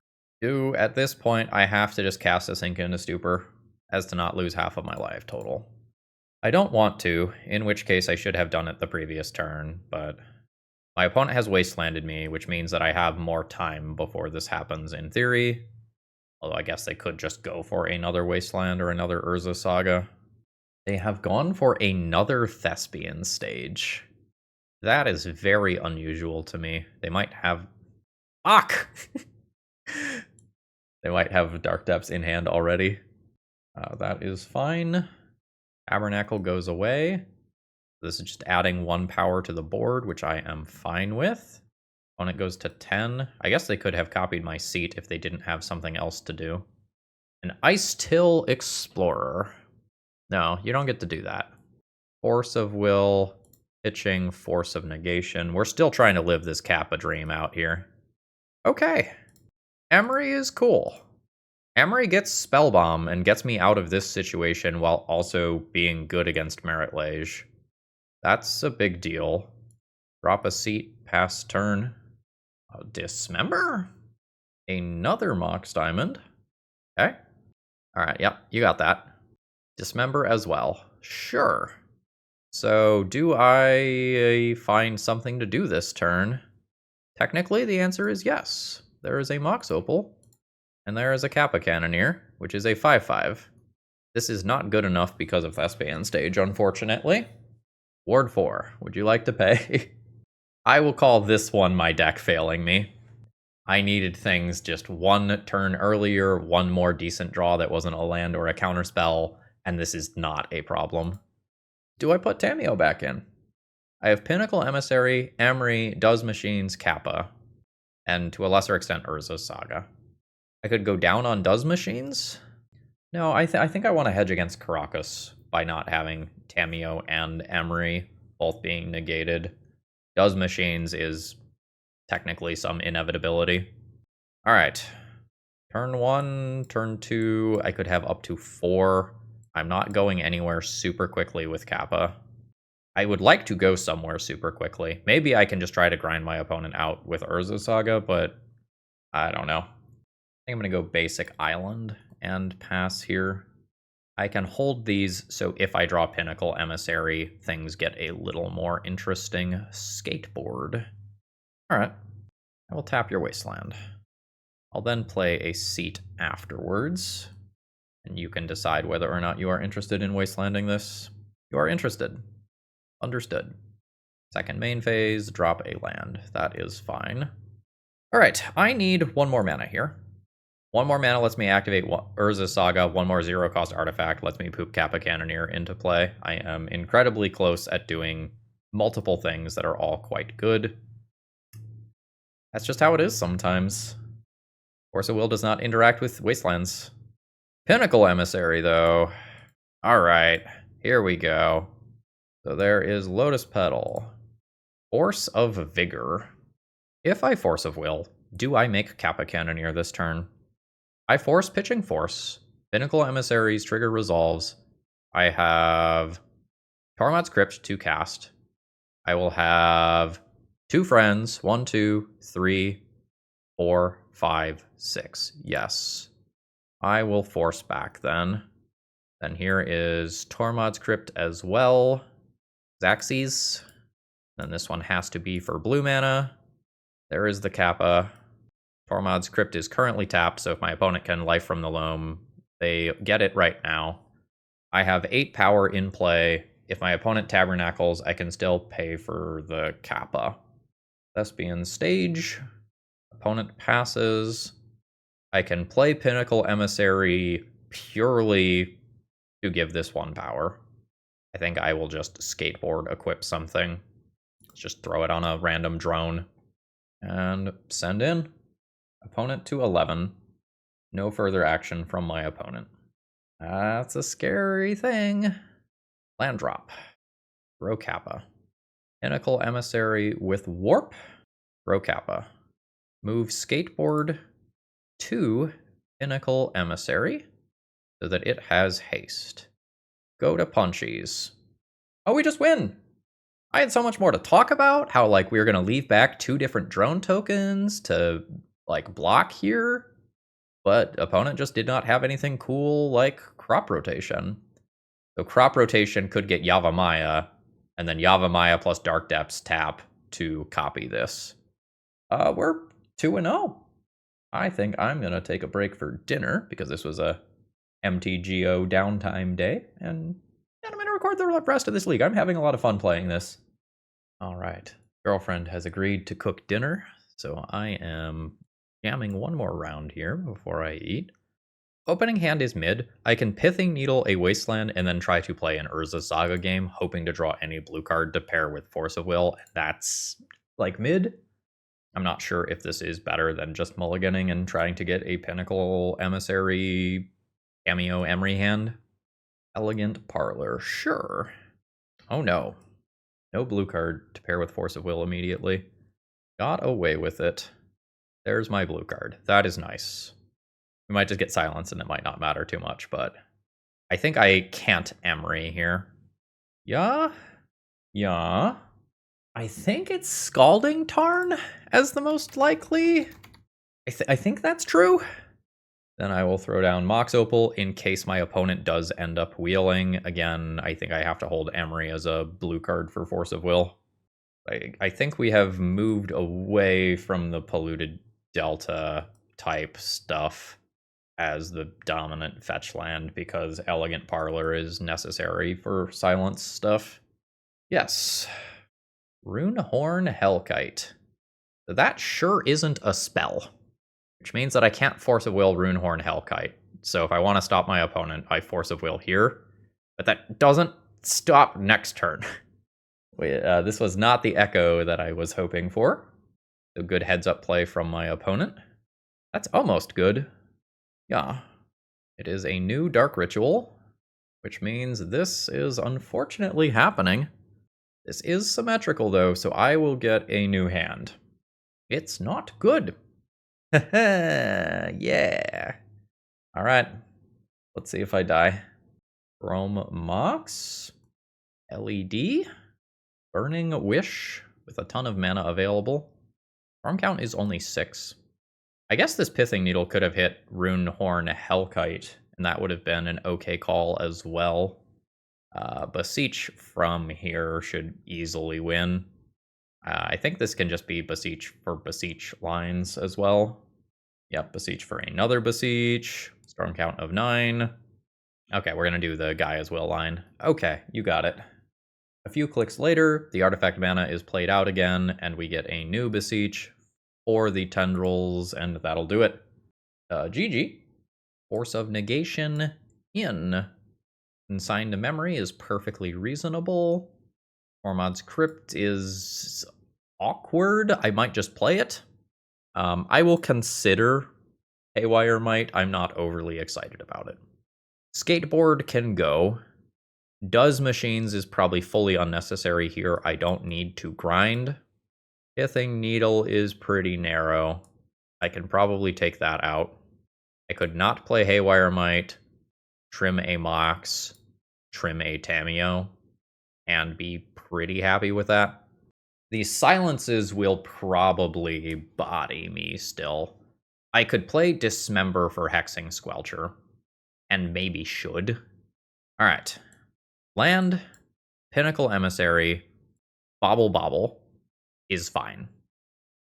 At this point, I have to just cast a Sink into Stupor, as to not lose half of my life total. I don't want to, in which case I should have done it the previous turn, but my opponent has wastelanded me, which means that I have more time before this happens in theory. Although I guess they could just go for another Wasteland or another Urza Saga. They have gone for another Thespian stage. That is very unusual to me. They might have... Fuck! They might have Dark Depths in hand already. That is fine. Tabernacle goes away. This is just adding 1 power to the board, which I am fine with. Opponent goes to 10. I guess they could have copied my seat if they didn't have something else to do. An Ice Till Explorer. No, you don't get to do that. Force of Will, pitching, Force of Negation. We're still trying to live this Kappa dream out here. Okay. Emry is cool. Emry gets Spellbomb and gets me out of this situation while also being good against Merit Lage. That's a big deal. Drop a seat, pass turn. Dismember? Another Mox Diamond. Okay. Alright, yep, you got that. Dismember as well. Sure. So, do I find something to do this turn? Technically, the answer is yes. There is a Mox Opal. And there is a Kappa Cannoneer, which is a 5/5. This is not good enough because of Thespian Stage, unfortunately. Ward 4, would you like to pay? I will call this one my deck failing me. I needed things just one turn earlier, one more decent draw that wasn't a land or a counterspell, and this is not a problem. Do I put Tamiyo back in? I have Pinnacle Emissary, Emry, Does Machines, Kappa, and to a lesser extent Urza's Saga. I could go down on Does Machines? No, I think I want to hedge against Caracas by not having Tamiyo and Emry both being negated. Does Machines is technically some inevitability. All right. Turn 1, turn 2, I could have up to 4. I'm not going anywhere super quickly with Kappa. I would like to go somewhere super quickly. Maybe I can just try to grind my opponent out with Urza Saga, but I don't know. I think I'm going to go basic island and pass here. I can hold these, so if I draw Pinnacle Emissary, things get a little more interesting. Skateboard. All right. I will tap your Wasteland. I'll then play a seat afterwards, and you can decide whether or not you are interested in wastelanding this. You are interested. Understood. Second main phase, drop a land. That is fine. All right, I need one more mana here. One more mana lets me activate Urza's Saga. One more 0-cost artifact lets me poop Kappa Cannoneer into play. I am incredibly close at doing multiple things that are all quite good. That's just how it is sometimes. Force of Will does not interact with Wastelands. Pinnacle Emissary, though. Alright, here we go. So there is Lotus Petal. Force of Vigor. If I Force of Will, do I make Kappa Cannoneer this turn? I force Pitching Force. Pinnacle Emissaries trigger resolves. I have Tormod's Crypt to cast. I will have 2 friends. 1, 2, 3, 4, 5, 6. Yes. I will force back then. Then here is Tormod's Crypt as well. Xaxes. Then this one has to be for blue mana. There is the Kappa. Tormod's Crypt is currently tapped, so if my opponent can Life from the Loam, they get it right now. I have 8 power in play. If my opponent Tabernacles, I can still pay for the Kappa. Thespian Stage. Opponent passes. I can play Pinnacle Emissary purely to give this 1 power. I think I will just skateboard equip something. Just throw it on a random drone. And send in. Opponent to 11. No further action from my opponent. That's a scary thing. Land drop. Throw Kappa. Pinnacle Emissary with Warp. Throw Kappa. Move Skateboard to Pinnacle Emissary so that it has haste. Go to Punchies. Oh, we just win! I had so much more to talk about, how like we were gonna leave back 2 different drone tokens to like block here, but opponent just did not have anything cool like Crop Rotation. So Crop Rotation could get Yavimaya, and then Yavimaya plus Dark Depths tap to copy this. We're 2-0. I think I'm gonna take a break for dinner because this was a MTGO downtime day, and I'm gonna record the rest of this league. I'm having a lot of fun playing this. All right, girlfriend has agreed to cook dinner, so I am jamming one more round here before I eat. Opening hand is mid. I can Pithing Needle a Wasteland and then try to play an Urza Saga game, hoping to draw any blue card to pair with Force of Will. That's like mid. I'm not sure if this is better than just mulliganing and trying to get a Pinnacle Emissary Cameo Emry hand. Elegant Parlor, sure. Oh no. No blue card to pair with Force of Will immediately. Got away with it. There's my blue card. That is nice. We might just get silence and it might not matter too much, but I think I can't Emry here. Yeah? Yeah. I think it's Scalding Tarn as the most likely. I think that's true. Then I will throw down Mox Opal in case my opponent does end up wheeling. Again, I think I have to hold Emry as a blue card for Force of Will. I think we have moved away from the polluted Delta type stuff. as the dominant fetch land because Elegant Parlor is necessary for silence stuff. Yes. Runehorn Hellkite. That sure isn't a spell, which means that I can't Force of Will Runehorn Hellkite. So if I want to stop my opponent, I Force of Will here. But that doesn't stop next turn. This was not the echo that I was hoping for. A good heads-up play from my opponent. That's almost good. Yeah. It is a new Dark Ritual, which means this is unfortunately happening. This is symmetrical, though, so I will get a new hand. It's not good. Yeah. All right. Let's see if I die. Chrome Mox. LED. Burning Wish with a ton of mana available. Farm count is only 6. I guess this Pithing Needle could have hit Runehorn Hellkite, and that would have been an okay call as well. Beseech from here should easily win. I think this can just be Beseech for Beseech lines as well. Yep, Beseech for another Beseech. Storm count of 9. Okay, we're going to do the Gaia's Will line. Okay, you got it. A few clicks later, the artifact mana is played out again, and we get a new Beseech for the Tendrils, and that'll do it. GG. Force of Negation in. Consigned to Memory is perfectly reasonable. Ormod's Crypt is awkward. I might just play it. I will consider Haywire Might. I'm not overly excited about it. Skateboard can go. Does Machines is probably fully unnecessary here. I don't need to grind. Pithing Needle is pretty narrow. I can probably take that out. I could not play Haywire Might, trim a Mox, trim a Tamiyo, and be pretty happy with that. These silences will probably body me still. I could play Dismember for Hexing Squelcher, and maybe should. Alright. Land, Pinnacle Emissary, Bobble Bobble is fine.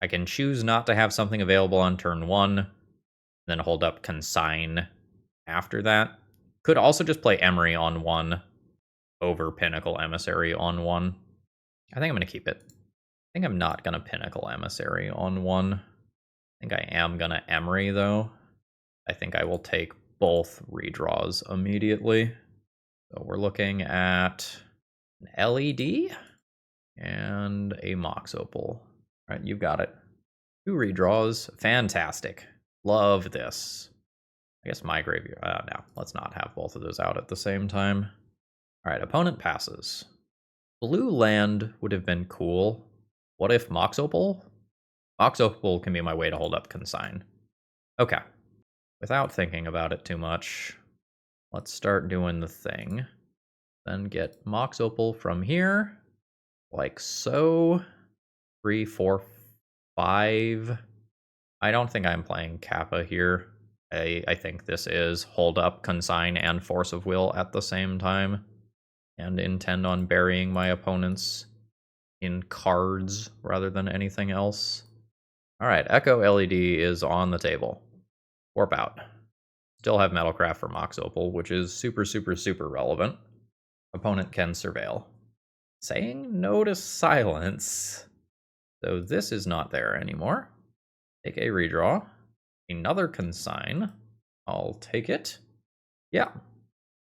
I can choose not to have something available on turn 1, then hold up Consign after that. Could also just play Emry on 1 over Pinnacle Emissary on 1. I think I'm going to keep it. I think I'm not going to Pinnacle Emissary on 1. I think I am going to Emry, though. I think I will take both redraws immediately. So we're looking at an LED and a Mox Opal. All right, you've got it. 2 redraws. Fantastic. Love this. I guess my graveyard. No, let's not have both of those out at the same time. All right, opponent passes. Blue land would have been cool. What if Mox Opal? Mox Opal can be my way to hold up Consign. Okay. Without thinking about it too much, let's start doing the thing. Then get Mox Opal from here, like so. 3, 4, 5. I don't think I'm playing Kappa here. I think this is hold up, Consign, and Force of Will at the same time, and intend on burying my opponents in cards rather than anything else. All right, Echo LED is on the table. Warp out. Still have Metalcraft for Mox Opal, which is super, super, super relevant. Opponent can surveil. Saying no to silence. So this is not there anymore. Take a redraw. Another Consign. I'll take it. Yeah.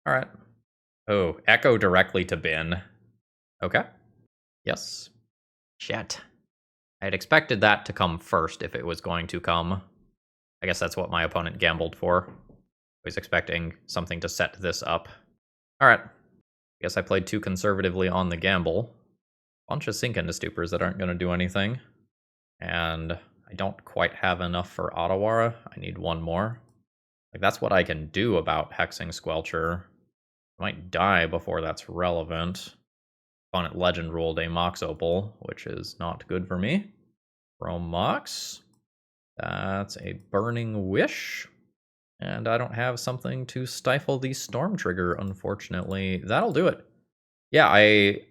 All right. Oh, Echo directly to bin. Okay. Yes. Shit. I had expected that to come first if it was going to come. I guess that's what my opponent gambled for. I was expecting something to set this up. All right. Guess I played too conservatively on the gamble. Bunch of Sink into Stupors that aren't going to do anything. And I don't quite have enough for Otawara. I need one more. Like, that's what I can do about Hexing Squelcher. I might die before that's relevant. Opponent Legend ruled a Mox Opal, which is not good for me. Chrome Mox. That's a Burning Wish. And I don't have something to stifle the Storm Trigger, unfortunately. That'll do it. Yeah, I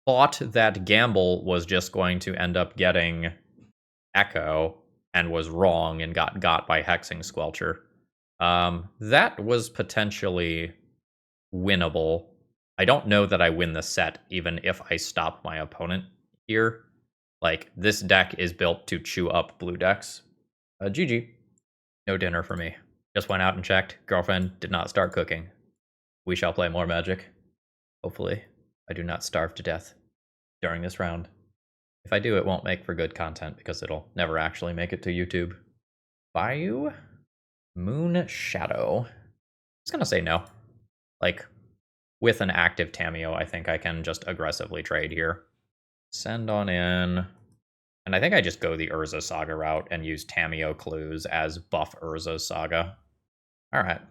thought that gamble was just going to end up getting Echo, and was wrong and got by Hexing Squelcher. That was potentially winnable. I don't know that I win the set, even if I stop my opponent here. Like, this deck is built to chew up blue decks. GG. No dinner for me. Just went out and checked. Girlfriend did not start cooking. We shall play more Magic. Hopefully, I do not starve to death during this round. If I do, it won't make for good content because it'll never actually make it to YouTube. Bayou? Moon Shadow. I was gonna say no. Like, with an active Tamiyo, I think I can just aggressively trade here. Send on in. And I think I just go the Urza Saga route and use Tamiyo clues as buff Urza Saga. Alright.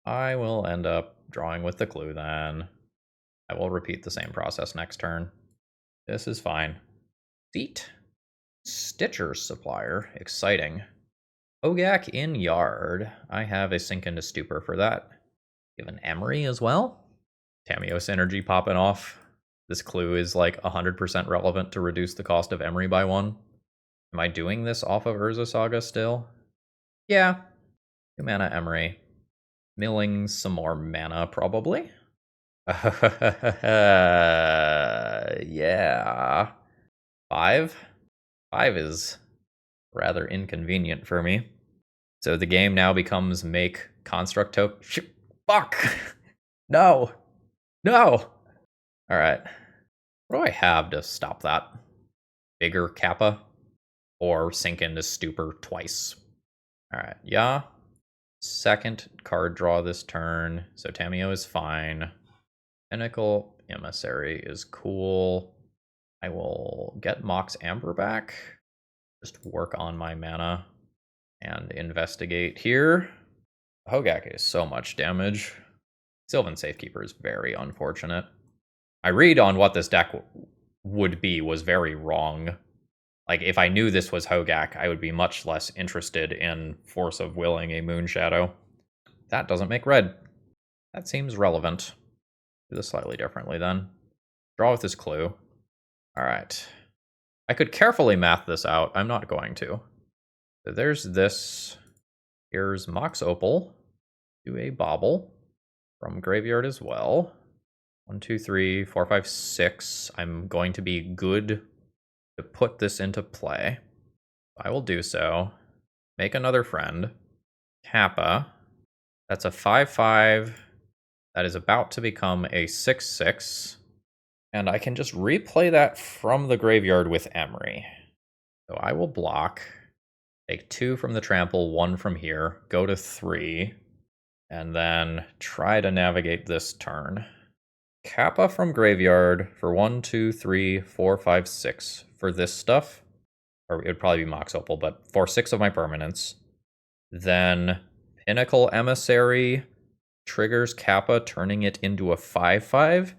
I will end up drawing with the clue then. I will repeat the same process next turn. This is fine. Seat. Stitcher's Supplier. Exciting. Ogak in Yard. I have a Sink into Stupor for that. Give an Emry as well. Tamiyo synergy popping off. This clue is like 100% relevant to reduce the cost of Emry by 1. Am I doing this off of Urza Saga still? Yeah. 2 mana Emry. Milling some more mana, probably. Yeah. 5? 5 is rather inconvenient for me. So the game now becomes make construct token. Fuck! No! No! Alright. What do I have to stop that? Bigger Kappa? Or Sink into Stupor twice? Alright, yeah. Second card draw this turn. So Tamiyo is fine. Pinnacle Emissary is cool. I will get Mox Amber back. Just work on my mana. And investigate here. Hogak is so much damage. Sylvan Safekeeper is very unfortunate. My read on what this deck would be was very wrong. Like, if I knew this was Hogak, I would be much less interested in Force of Willing a Moonshadow. That doesn't make red. That seems relevant. Do this slightly differently then. Draw with this clue. Alright. I could carefully math this out. I'm not going to. So there's this. Here's Mox Opal. Do a Bauble. From Graveyard as well. 1, 2, 3, 4, 5, 6. I'm going to be good to put this into play. I will do so. Make another friend. Kappa. That's a 5/5. That is about to become a 6/6. And I can just replay that from the graveyard with Emry. So I will block. Take 2 from the trample, 1 from here. Go to 3. And then try to navigate this turn. Kappa from graveyard for 1, 2, 3, 4, 5, 6 for this stuff. Or it would probably be Mox Opal, but for 6 of my permanents. Then Pinnacle Emissary triggers Kappa, turning it into a 5/5.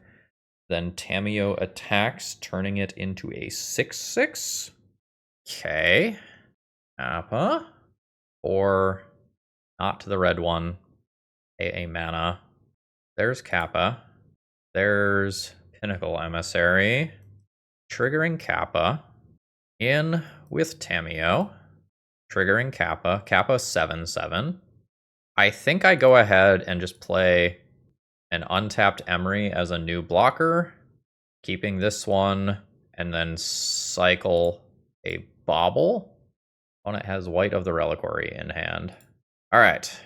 Then Tamiyo attacks, turning it into a 6/6. Okay. Kappa. Or not to the red one. A mana. There's Kappa. There's Pinnacle Emissary. Triggering Kappa. In with Tamiyo. Triggering Kappa. Kappa 7/7. I think I go ahead and just play an untapped Emry as a new blocker. Keeping this one. And then cycle a Bauble. Opponent has White of the Reliquary in hand. Alright.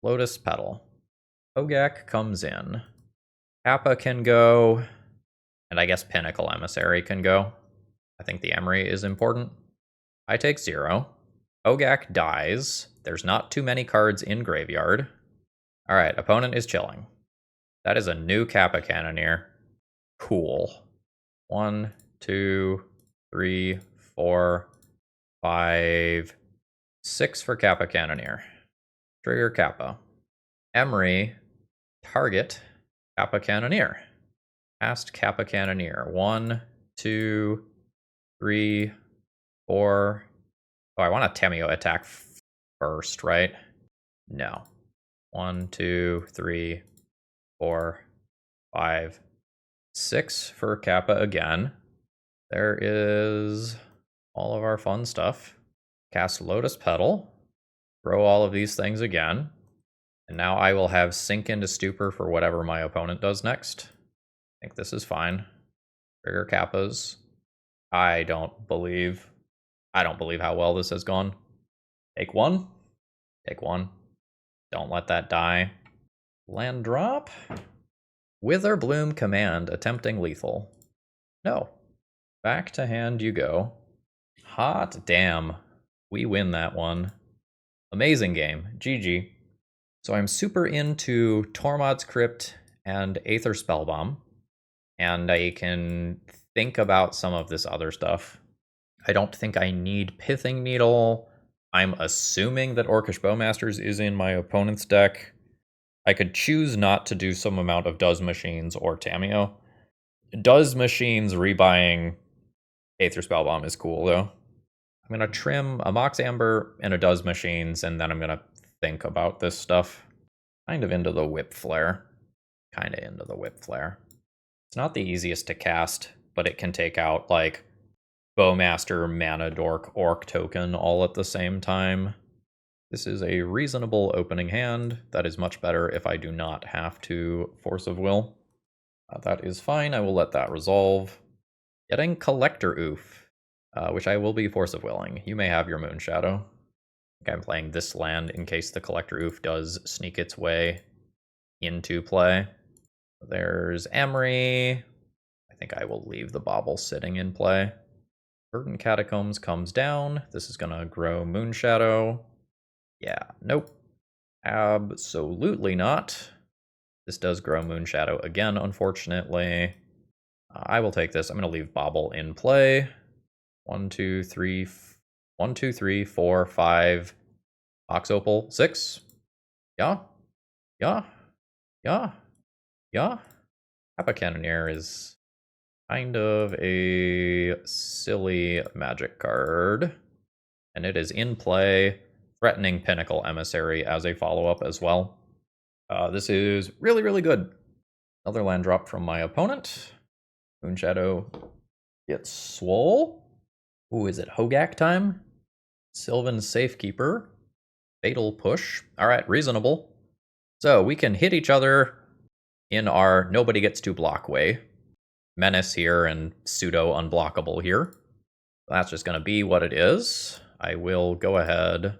Lotus Petal. Hogak comes in. Kappa can go. And I guess Pinnacle Emissary can go. I think the Emry is important. I take 0. Hogak dies. There's not too many cards in graveyard. Alright, opponent is chilling. That is a new Kappa Cannoneer. Cool. 1, 2, 3, 4, 5, 6 for Kappa Cannoneer. Trigger Kappa. Emry, target Kappa Cannoneer. Cast Kappa Cannoneer. 1, 2, 3, 4. Oh, I want a Tamiyo attack first, right? No. 1, 2, 3, 4, 5, 6 for Kappa again. There is all of our fun stuff. Cast Lotus Petal. Throw all of these things again. And now I will have Sink into Stupor for whatever my opponent does next. I think this is fine. Trigger Kappas. I don't believe how well this has gone. Take one. Take one. Don't let that die. Land drop. Witherbloom Command, attempting lethal. No. Back to hand you go. Hot damn. We win that one. Amazing game. GG. So I'm super into Tormod's Crypt and Aether Spellbomb, and I can think about some of this other stuff. I don't think I need Pithing Needle. I'm assuming that Orcish Bowmasters is in my opponent's deck. I could choose not to do some amount of Does Machines or Tamiyo. Does Machines rebuying Aether Spellbomb is cool, though. I'm going to trim a Mox Amber and a Does Machines, and then I'm going to think about this stuff. Kind of into the Whip Flare. It's not the easiest to cast, but it can take out, like, Bowmaster, Mana Dork, Orc token all at the same time. This is a reasonable opening hand. That is much better if I do not have to Force of Will. That is fine. I will let that resolve. Getting Collector Oof, which I will be Force of Willing. You may have your Moonshadow. I think I'm playing this land in case the Collector Oof does sneak its way into play. There's Emry. I think I will leave the Bauble sitting in play. Verdant Catacombs comes down. This is going to grow Moonshadow. Yeah, nope. Absolutely not. This does grow Moonshadow again, unfortunately. I will take this. I'm going to leave Bauble in play. 1, 2, 3, 4, 5. Ox Opal, 6. Yeah. Kappa Cannoneer is kind of a silly magic card. And it is in play, threatening Pinnacle Emissary as a follow-up as well. This is really, really good. Another land drop from my opponent. Moonshadow gets swole. Ooh, is it Hogak time? Sylvan Safekeeper. Fatal Push. Alright, reasonable. So we can hit each other in our nobody gets to block way. Menace here and pseudo unblockable here. That's just going to be what it is. I will go ahead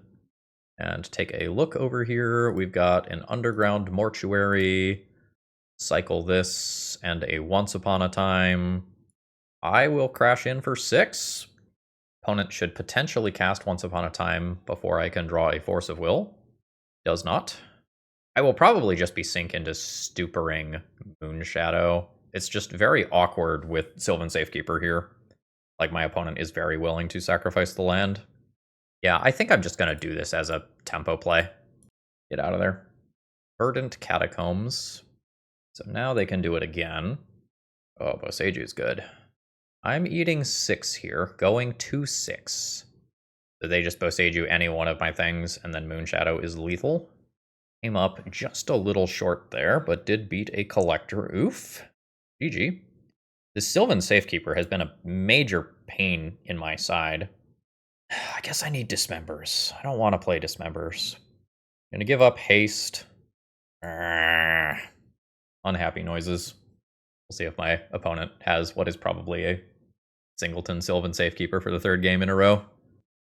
and take a look over here. We've got an Underground Mortuary, cycle this, and a Once Upon a Time. I will crash in for 6. Opponent should potentially cast Once Upon a Time before I can draw a Force of Will. Does not. I will probably just be Sink into Stuporing Moonshadow. It's just very awkward with Sylvan Safekeeper here. Like, my opponent is very willing to sacrifice the land. Yeah, I think I'm just going to do this as a tempo play. Get out of there. Verdant Catacombs. So now they can do it again. Oh, Boseiju is good. I'm eating 6 here, going to 6. So they just Boseiju any one of my things, and then Moonshadow is lethal. Came up just a little short there, but did beat a Collector Oof. GG. This Sylvan Safekeeper has been a major pain in my side. I guess I need Dismembers. I don't want to play Dismembers. I'm gonna give up Haste. Unhappy noises. We'll see if my opponent has what is probably a Singleton Sylvan Safekeeper for the 3rd game in a row.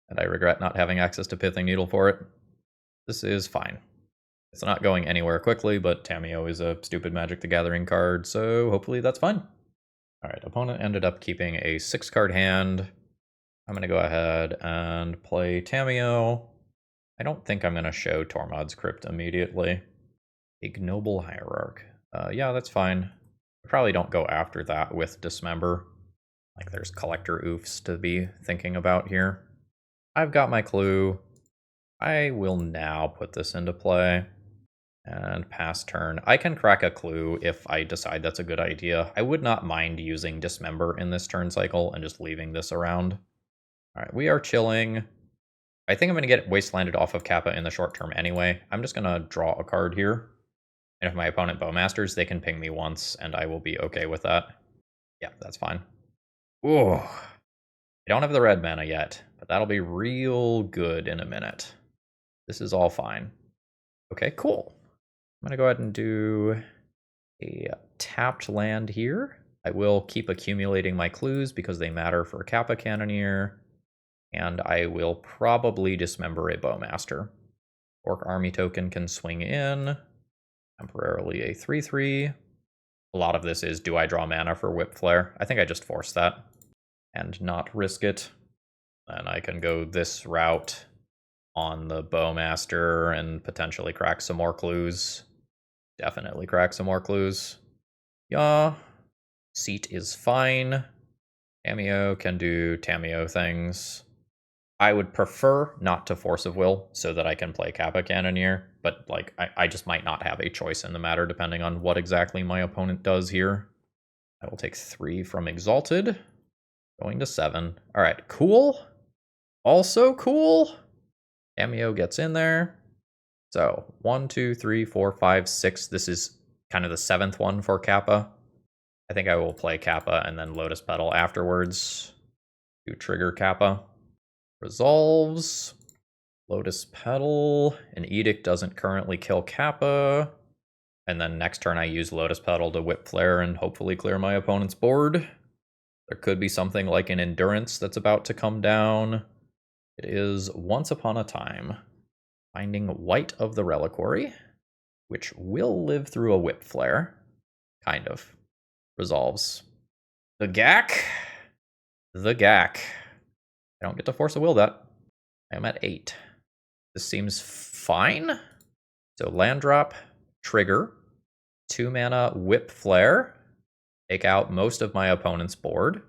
And I regret not having access to Pithing Needle for it. This is fine. It's not going anywhere quickly, but Tamiyo is a stupid Magic the Gathering card, so hopefully that's fine. Alright, opponent ended up keeping a 6-card hand. I'm going to go ahead and play Tamiyo. I don't think I'm going to show Tormod's Crypt immediately. Ignoble Hierarch. Yeah, that's fine. I probably don't go after that with Dismember. Like, there's Collector Oofs to be thinking about here. I've got my clue. I will now put this into play. And pass turn. I can crack a clue if I decide that's a good idea. I would not mind using Dismember in this turn cycle and just leaving this around. Alright, we are chilling. I think I'm going to get Wastelanded off of Kappa in the short term anyway. I'm just going to draw a card here. And if my opponent Bowmasters, they can ping me once, and I will be okay with that. Yeah, that's fine. Ooh. I don't have the red mana yet, but that'll be real good in a minute. This is all fine. Okay, cool. I'm going to go ahead and do a tapped land here. I will keep accumulating my clues because they matter for Kappa Cannoneer. And I will probably dismember a Bowmaster. Orc Army token can swing in. Temporarily a 3/3. A lot of this is, do I draw mana for Whip Flare? I think I just force that and not risk it. And I can go this route on the Bowmaster and potentially crack some more clues. Definitely crack some more clues. Yeah. Seat is fine. Tamiyo can do Tamiyo things. I would prefer not to Force of Will so that I can play Kappa Cannoneer, but like I just might not have a choice in the matter depending on what exactly my opponent does here. I will take 3 from Exalted, going to 7. All right, cool. Also cool. Tamiyo gets in there. So 1, 2, 3, 4, 5, 6. This is kind of the 7th one for Kappa. I think I will play Kappa and then Lotus Petal afterwards to trigger Kappa. Resolves. Lotus Petal. An Edict doesn't currently kill Kappa. And then next turn I use Lotus Petal to Whip Flare and hopefully clear my opponent's board. There could be something like an Endurance that's about to come down. It is Once Upon a Time. Finding White of the Reliquary, which will live through a Whip Flare. Kind of. Resolves. The Gack. The Gack. I don't get to Force a Will that. I am at 8. This seems fine. So land drop, trigger, 2 mana Whip Flare, take out most of my opponent's board,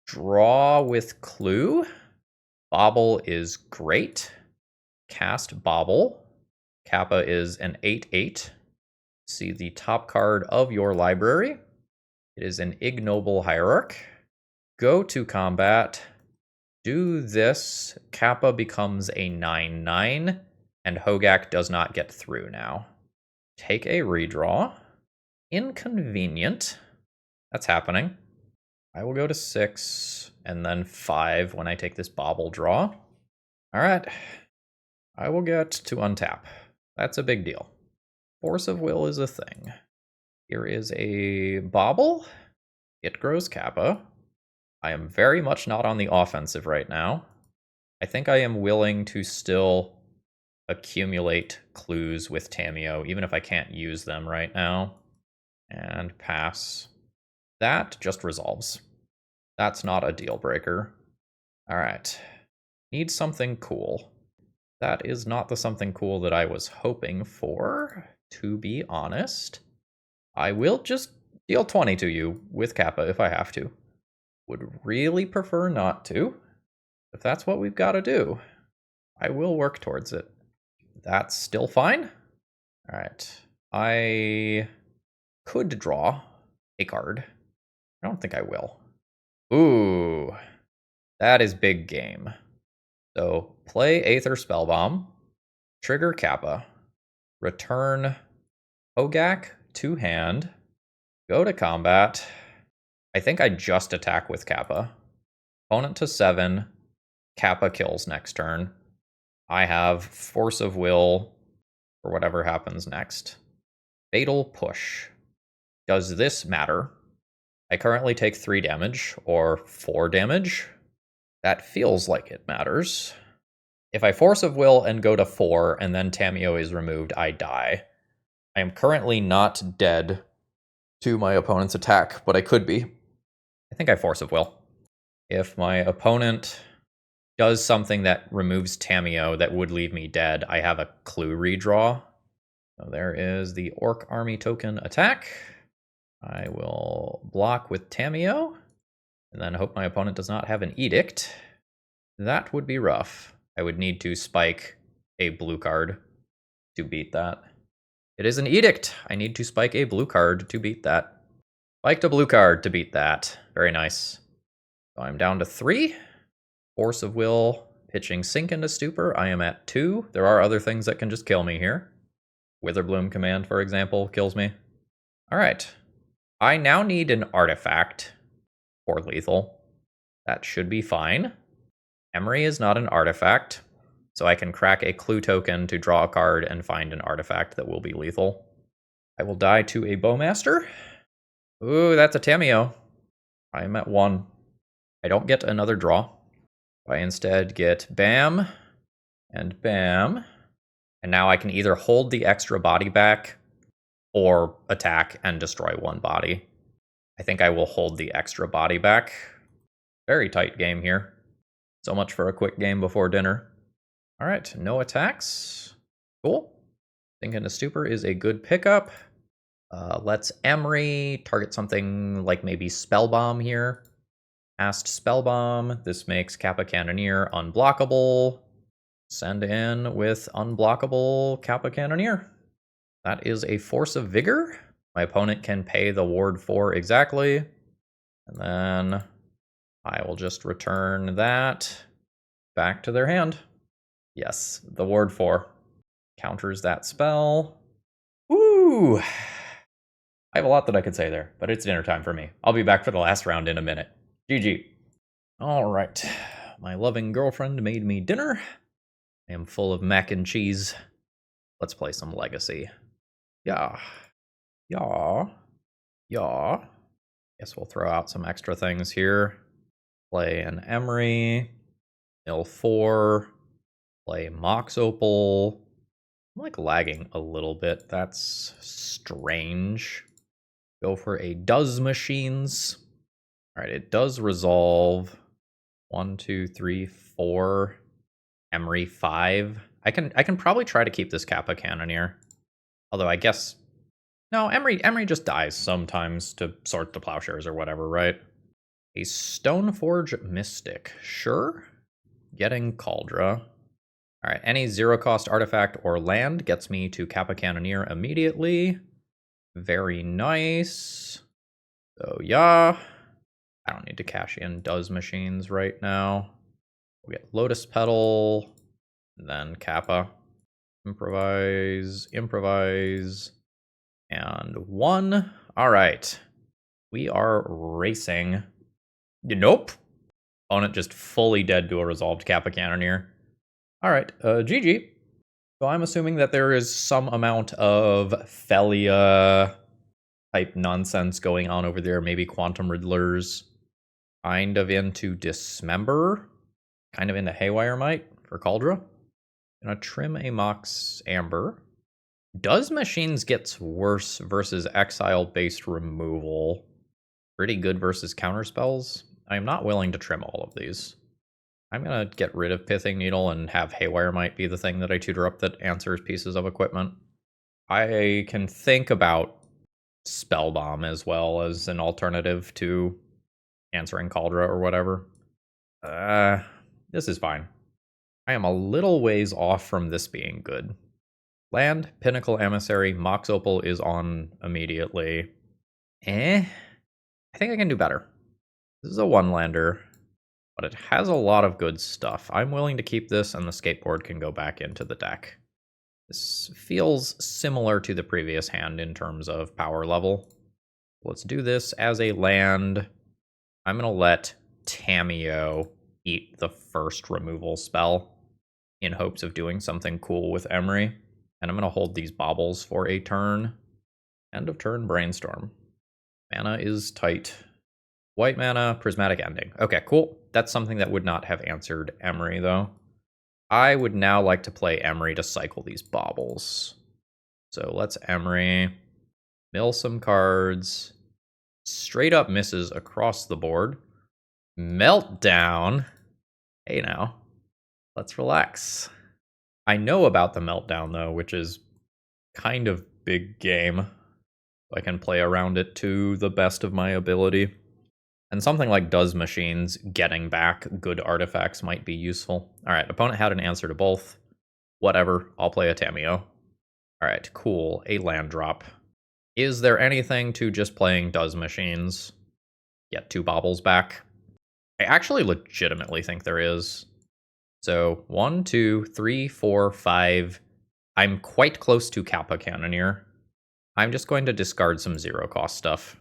draw with Clue, Bobble is great, cast Bobble, Kappa is an 8/8, see the top card of your library, it is an Ignoble Hierarch, go to combat, do this, Kappa becomes a 9/9, and Hogak does not get through now. Take a redraw. Inconvenient. That's happening. I will go to 6, and then 5 when I take this Bobble draw. Alright. I will get to untap. That's a big deal. Force of Will is a thing. Here is a Bobble. It grows Kappa. I am very much not on the offensive right now. I think I am willing to still accumulate clues with Tamiyo, even if I can't use them right now. And pass. That just resolves. That's not a deal breaker. Alright. Need something cool. That is not the something cool that I was hoping for, to be honest. I will just deal 20 to you with Kappa if I have to. Would really prefer not to. If that's what we've got to do, I will work towards it. That's still fine. All right. I could draw a card. I don't think I will. Ooh, that is big game. So play Aether Spellbomb, trigger Kappa, return Hogak to hand, go to combat. I think I just attack with Kappa. Opponent to 7. Kappa kills next turn. I have Force of Will for whatever happens next. Fatal Push. Does this matter? I currently take 3 damage, or 4 damage. That feels like it matters. If I Force of Will and go to 4, and then Tamiyo is removed, I die. I am currently not dead to my opponent's attack, but I could be. I think I Force of Will. If my opponent does something that removes Tamiyo that would leave me dead, I have a clue redraw. So there is the Orc Army token attack. I will block with Tamiyo, and then hope my opponent does not have an Edict. That would be rough. I would need to spike a blue card to beat that. It is an Edict. I need to spike a blue card to beat that. Spiked a blue card to beat that. Very nice. So I'm down to 3. Force of Will, pitching Sink into Stupor. I am at 2. There are other things that can just kill me here. Witherbloom Command, for example, kills me. Alright. I now need an artifact for lethal. That should be fine. Emry is not an artifact, so I can crack a clue token to draw a card and find an artifact that will be lethal. I will die to a Bowmaster. Ooh, that's a Tamiyo. I am at 1. I don't get another draw. I instead get Bam and Bam. And now I can either hold the extra body back or attack and destroy 1 body. I think I will hold the extra body back. Very tight game here. So much for a quick game before dinner. All right, no attacks. Cool. Thinking a Stupor is a good pickup. Let's Emry target something like maybe Spellbomb here. Cast Spellbomb. This makes Kappa Cannoneer unblockable. Send in with unblockable Kappa Cannoneer. That is a Force of Vigor. My opponent can pay the Ward 4 exactly. And then I will just return that back to their hand. Yes, the Ward 4 counters that spell. Woo! I have a lot that I could say there, but it's dinner time for me. I'll be back for the last round in a minute. GG. All right. My loving girlfriend made me dinner. I am full of mac and cheese. Let's play some Legacy. Yeah. Yeah. Yeah. Guess we'll throw out some extra things here. Play an Emry. Mill 4. Play Mox Opal. I'm like lagging a little bit. That's strange. Go for a Does Machines. All right, it does resolve. 1, 2, 3, 4. Emry 5. I can probably try to keep this Kappa Cannoneer. Although I guess no, Emry just dies sometimes to sort the plowshares or whatever, right? A Stoneforge Mystic, sure. Getting Cauldra. All right, any 0-cost artifact or land gets me to Kappa Cannoneer immediately. Very nice. So yeah, I don't need to cash in Does Machines right now. We'll get Lotus Petal, then Kappa. Improvise, and 1. All right, we are racing. Nope. Opponent just fully dead to a resolved Kappa Cannoneer. All right, GG. So I'm assuming that there is some amount of Felia type nonsense going on over there. Maybe Quantum Riddlers. Kind of into Dismember. Kind of into Haywire Might for Cauldra. Gonna trim a Mox Amber. Does Machines gets worse versus Exile-based removal. Pretty good versus counterspells. I am not willing to trim all of these. I'm gonna get rid of Pithing Needle and have Haywire Might be the thing that I tutor up that answers pieces of equipment. I can think about Spellbomb as well as an alternative to answering Cauldra or whatever. This is fine. I am a little ways off from this being good. Land, Pinnacle Emissary, Mox Opal is on immediately. I think I can do better. This is a 1-lander, but it has a lot of good stuff. I'm willing to keep this, and the skateboard can go back into the deck. This feels similar to the previous hand in terms of power level. Let's do this as a land. I'm going to let Tamiyo eat the first removal spell in hopes of doing something cool with Emry. And I'm going to hold these baubles for a turn. End of turn Brainstorm. Mana is tight. White mana, Prismatic Ending. Okay, cool. That's something that would not have answered Emry, though. I would now like to play Emry to cycle these baubles. So let's Emry. Mill some cards. Straight up misses across the board. Meltdown. Hey now. Let's relax. I know about the Meltdown, though, which is kind of big game. I can play around it to the best of my ability. And something like Does Machines getting back good artifacts might be useful. All right, opponent had an answer to both. Whatever, I'll play a Tamiyo. All right, cool, a land drop. Is there anything to just playing Does Machines? Get 2 baubles back? I actually legitimately think there is. So 1, 2, 3, 4, 5. I'm quite close to Kappa Cannoneer. I'm just going to discard some 0-cost stuff.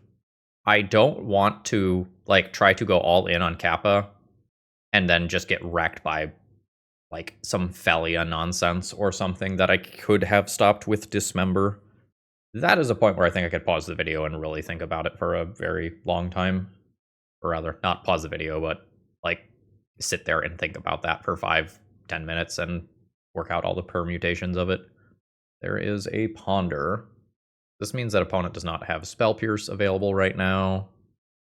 I don't want to like try to go all in on Kappa and then just get wrecked by like some Felia nonsense or something that I could have stopped with Dismember. That is a point where I think I could pause the video and really think about it for a very long time. Or rather, not pause the video, but like sit there and think about that for 5-10 minutes and work out all the permutations of it. There is a Ponder. This means that opponent does not have Spell Pierce available right now.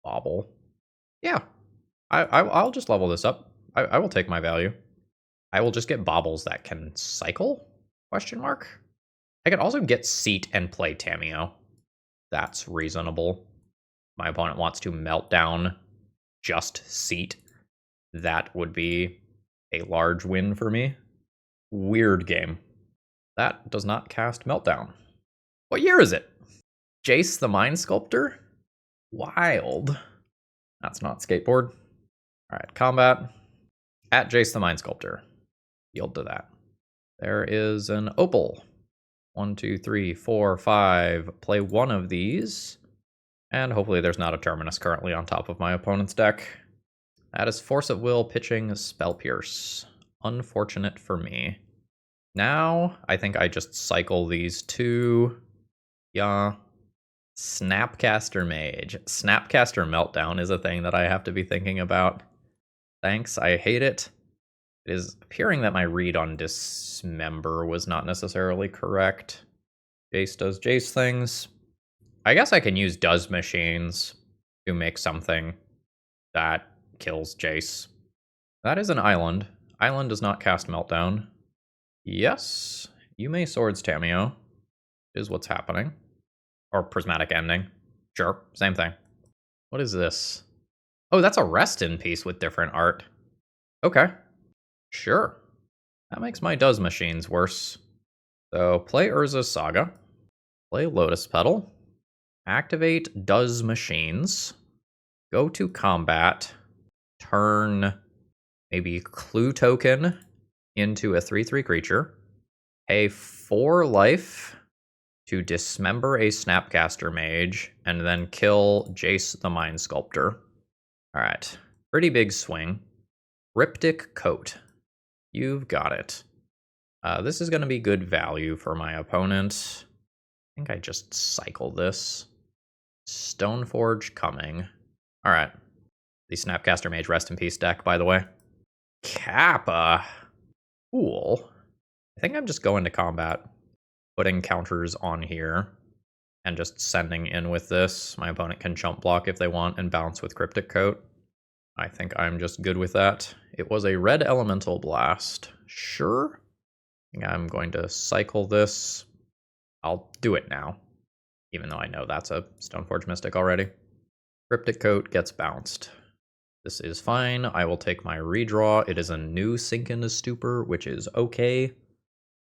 Bobble. Yeah, I'll just level this up. I will take my value. I will just get bobbles that can cycle? Question mark. I could also get Seat and play Tamiyo. That's reasonable. My opponent wants to melt down just Seat. That would be a large win for me. Weird game. That does not cast Meltdown. What year is it? Jace the Mind Sculptor? Wild. That's not skateboard. Alright, combat. At Jace the Mind Sculptor. Yield to that. There is an Opal. 1, 2, 3, 4, 5. Play one of these. And hopefully there's not a Terminus currently on top of my opponent's deck. That is Force at Will pitching Spell Pierce. Unfortunate for me. Now, I think I just cycle these two. Yeah. Snapcaster Mage. Snapcaster Meltdown is a thing that I have to be thinking about. Thanks, I hate it. It is appearing that my read on Dismember was not necessarily correct. Jace does Jace things. I guess I can use Does Machines to make something that kills Jace. That is an island. Island does not cast Meltdown. Yes, you may Swords Tamiyo, is what's happening. Or Prismatic Ending. Sure, same thing. What is this? Oh, that's a Rest in Peace with different art. Okay, sure. That makes my Does Machines worse. So play Urza's Saga. Play Lotus Petal. Activate Does Machines. Go to combat. Turn maybe Clue Token into a 3/3 creature. Pay 4 life to dismember a Snapcaster Mage, and then kill Jace the Mind Sculptor. Alright, pretty big swing. Cryptic Coat. You've got it. This is going to be good value for my opponent. I think I just cycle this. Stoneforge coming. Alright. The Snapcaster Mage Rest in Peace deck, by the way. Kappa. Cool. I think I'm just going to combat. Putting counters on here. And just sending in with this. My opponent can chump block if they want and bounce with Cryptic Coat. I think I'm just good with that. It was a red Elemental Blast. Sure. I think I'm going to cycle this. I'll do it now. Even though I know that's a Stoneforge Mystic already. Cryptic Coat gets bounced. This is fine. I will take my redraw. It is a new Sink into Stupor, which is okay.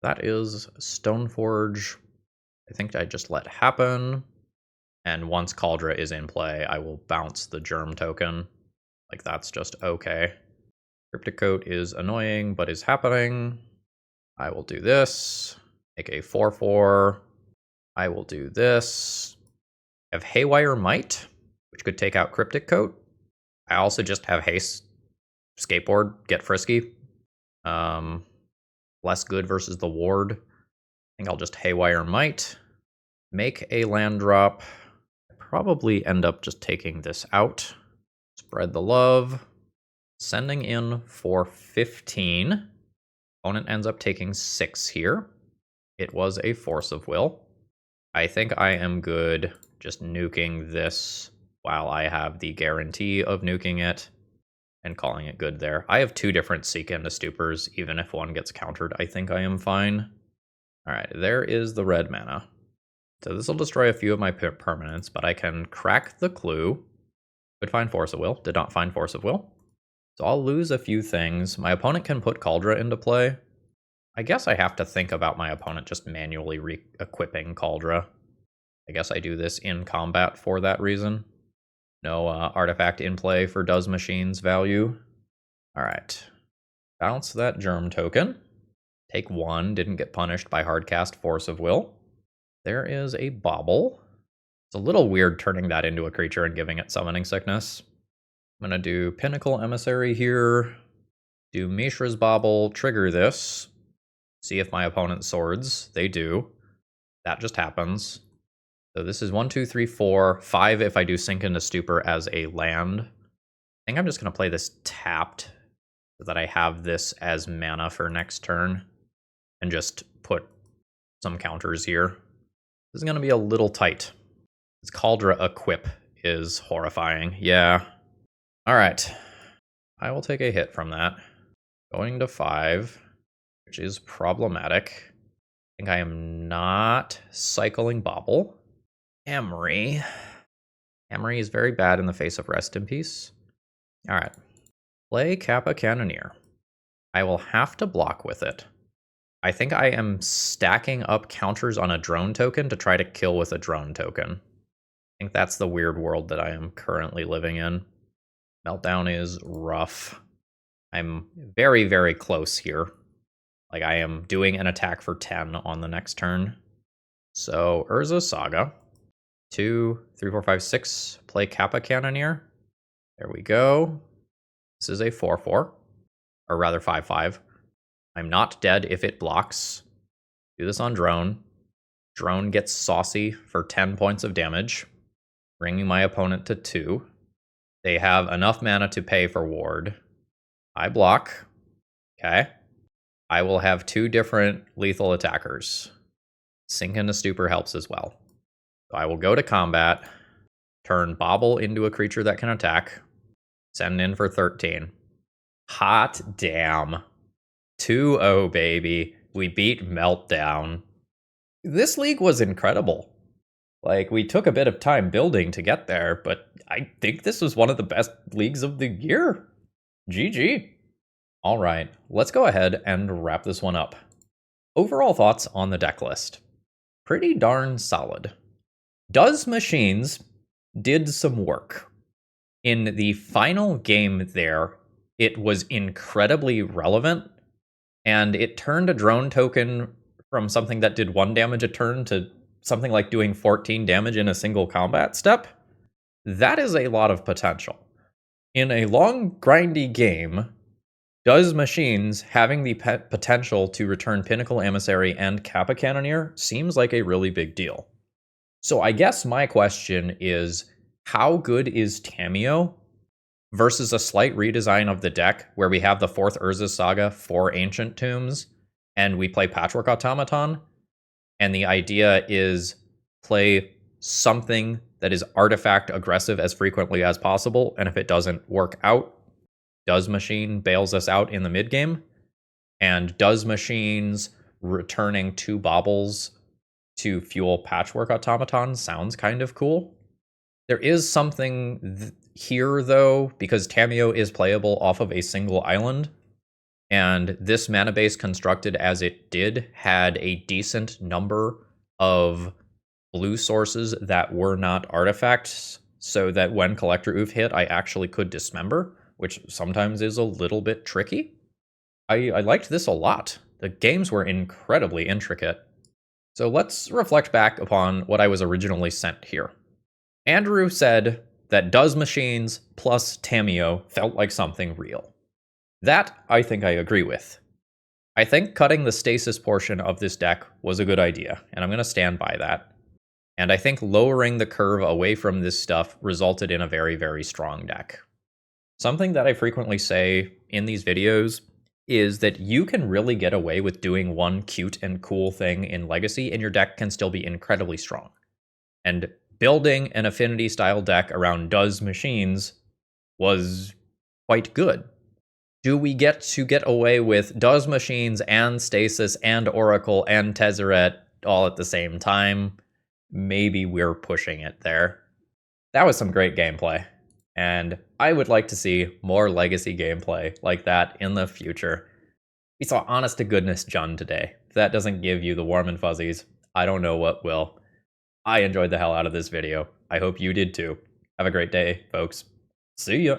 That is Stoneforge. I think I just let happen. And once Kaldra is in play, I will bounce the Germ token. Like, that's just okay. Cryptic Coat is annoying, but is happening. I will do this. Make a 4/4. I will do this. I have Haywire Might, which could take out Cryptic Coat. I also just have Haste, Skateboard, Get Frisky. Less good versus the Ward. I think I'll just Haywire Might. Make a land drop. Probably end up just taking this out. Spread the love. Sending in for 15. Opponent ends up taking 6 here. It was a Force of Will. I think I am good just nuking this while I have the guarantee of nuking it and calling it good there. I have 2 different Seek into Stupors. Even if one gets countered, I think I am fine. Alright, there is the red mana. So this will destroy a few of my permanents, but I can crack the Clue. Could find Force of Will. Did not find Force of Will. So I'll lose a few things. My opponent can put Kaldra into play. I guess I have to think about my opponent just manually re-equipping Kaldra. I guess I do this in combat for that reason. No artifact in play for Does Machines value. Alright. Bounce that Germ token. Take 1. Didn't get punished by hardcast Force of Will. There is a Bobble. It's a little weird turning that into a creature and giving it Summoning Sickness. I'm going to do Pinnacle Emissary here. Do Mishra's Bobble. Trigger this. See if my opponent swords. They do. That just happens. So this is 1, 2, 3, 4, 5 if I do Sink into Stupor as a land. I think I'm just going to play this tapped so that I have this as mana for next turn and just put some counters here. This is going to be a little tight. This Cauldra Equip is horrifying. Yeah. All right. I will take a hit from that. Going to 5, which is problematic. I think I am not cycling Bobble. Emry. Emry is very bad in the face of Rest in Peace. All right. Play Kappa Cannoneer. I will have to block with it. I think I am stacking up counters on a drone token to try to kill with a drone token. I think that's the weird world that I am currently living in. Meltdown is rough. I'm very, very close here. Like, I am doing an attack for 10 on the next turn. So, Urza Saga. 2, 3, 4, 5, 6. Play Kappa Cannoneer. There we go. This is a 4/4. Or rather, 5/5. I'm not dead if it blocks. Do this on Drone. Drone gets saucy for 10 points of damage, bringing my opponent to 2. They have enough mana to pay for Ward. I block. Okay. I will have 2 different lethal attackers. Sink into Stupor helps as well. So I will go to combat, turn Bobble into a creature that can attack, send in for 13. Hot damn. 2-0, baby. We beat Meltdown. This league was incredible. Like, we took a bit of time building to get there, but I think this was one of the best leagues of the year. GG. All right, let's go ahead and wrap this one up. Overall thoughts on the deck list. Pretty darn solid. Does Machines did some work. In the final game there, it was incredibly relevant, and it turned a drone token from something that did 1 damage a turn to something like doing 14 damage in a single combat step. That is a lot of potential. In a long, grindy game, Does Machines having the potential to return Pinnacle Emissary and Kappa Cannoneer seems like a really big deal. So I guess my question is, how good is Tamiyo versus a slight redesign of the deck where we have the 4th Urza Saga, 4 Ancient Tombs, and we play Patchwork Automaton? And the idea is play something that is artifact aggressive as frequently as possible, and if it doesn't work out, Does Machine bails us out in the mid game, and Does Machines returning 2 Bobbles to fuel Patchwork Automaton sounds kind of cool. There is something here, though, because Tamiyo is playable off of a single island, and this mana base constructed as it did had a decent number of blue sources that were not artifacts, so that when Collector Oof hit, I actually could dismember, which sometimes is a little bit tricky. I liked this a lot. The games were incredibly intricate. So let's reflect back upon what I was originally sent here. Andrew said that Does Machines plus Tamiyo felt like something real. That, I think I agree with. I think cutting the Stasis portion of this deck was a good idea, and I'm going to stand by that. And I think lowering the curve away from this stuff resulted in a very, very strong deck. Something that I frequently say in these videos is that you can really get away with doing one cute and cool thing in Legacy, and your deck can still be incredibly strong. And building an Affinity-style deck around Does Machines was quite good. Do we get to get away with Does Machines and Stasis and Oracle and Tezzeret all at the same time? Maybe we're pushing it there. That was some great gameplay, and I would like to see more Legacy gameplay like that in the future. We saw honest to goodness Jund today. If that doesn't give you the warm and fuzzies, I don't know what will. I enjoyed the hell out of this video. I hope you did too. Have a great day, folks. See ya.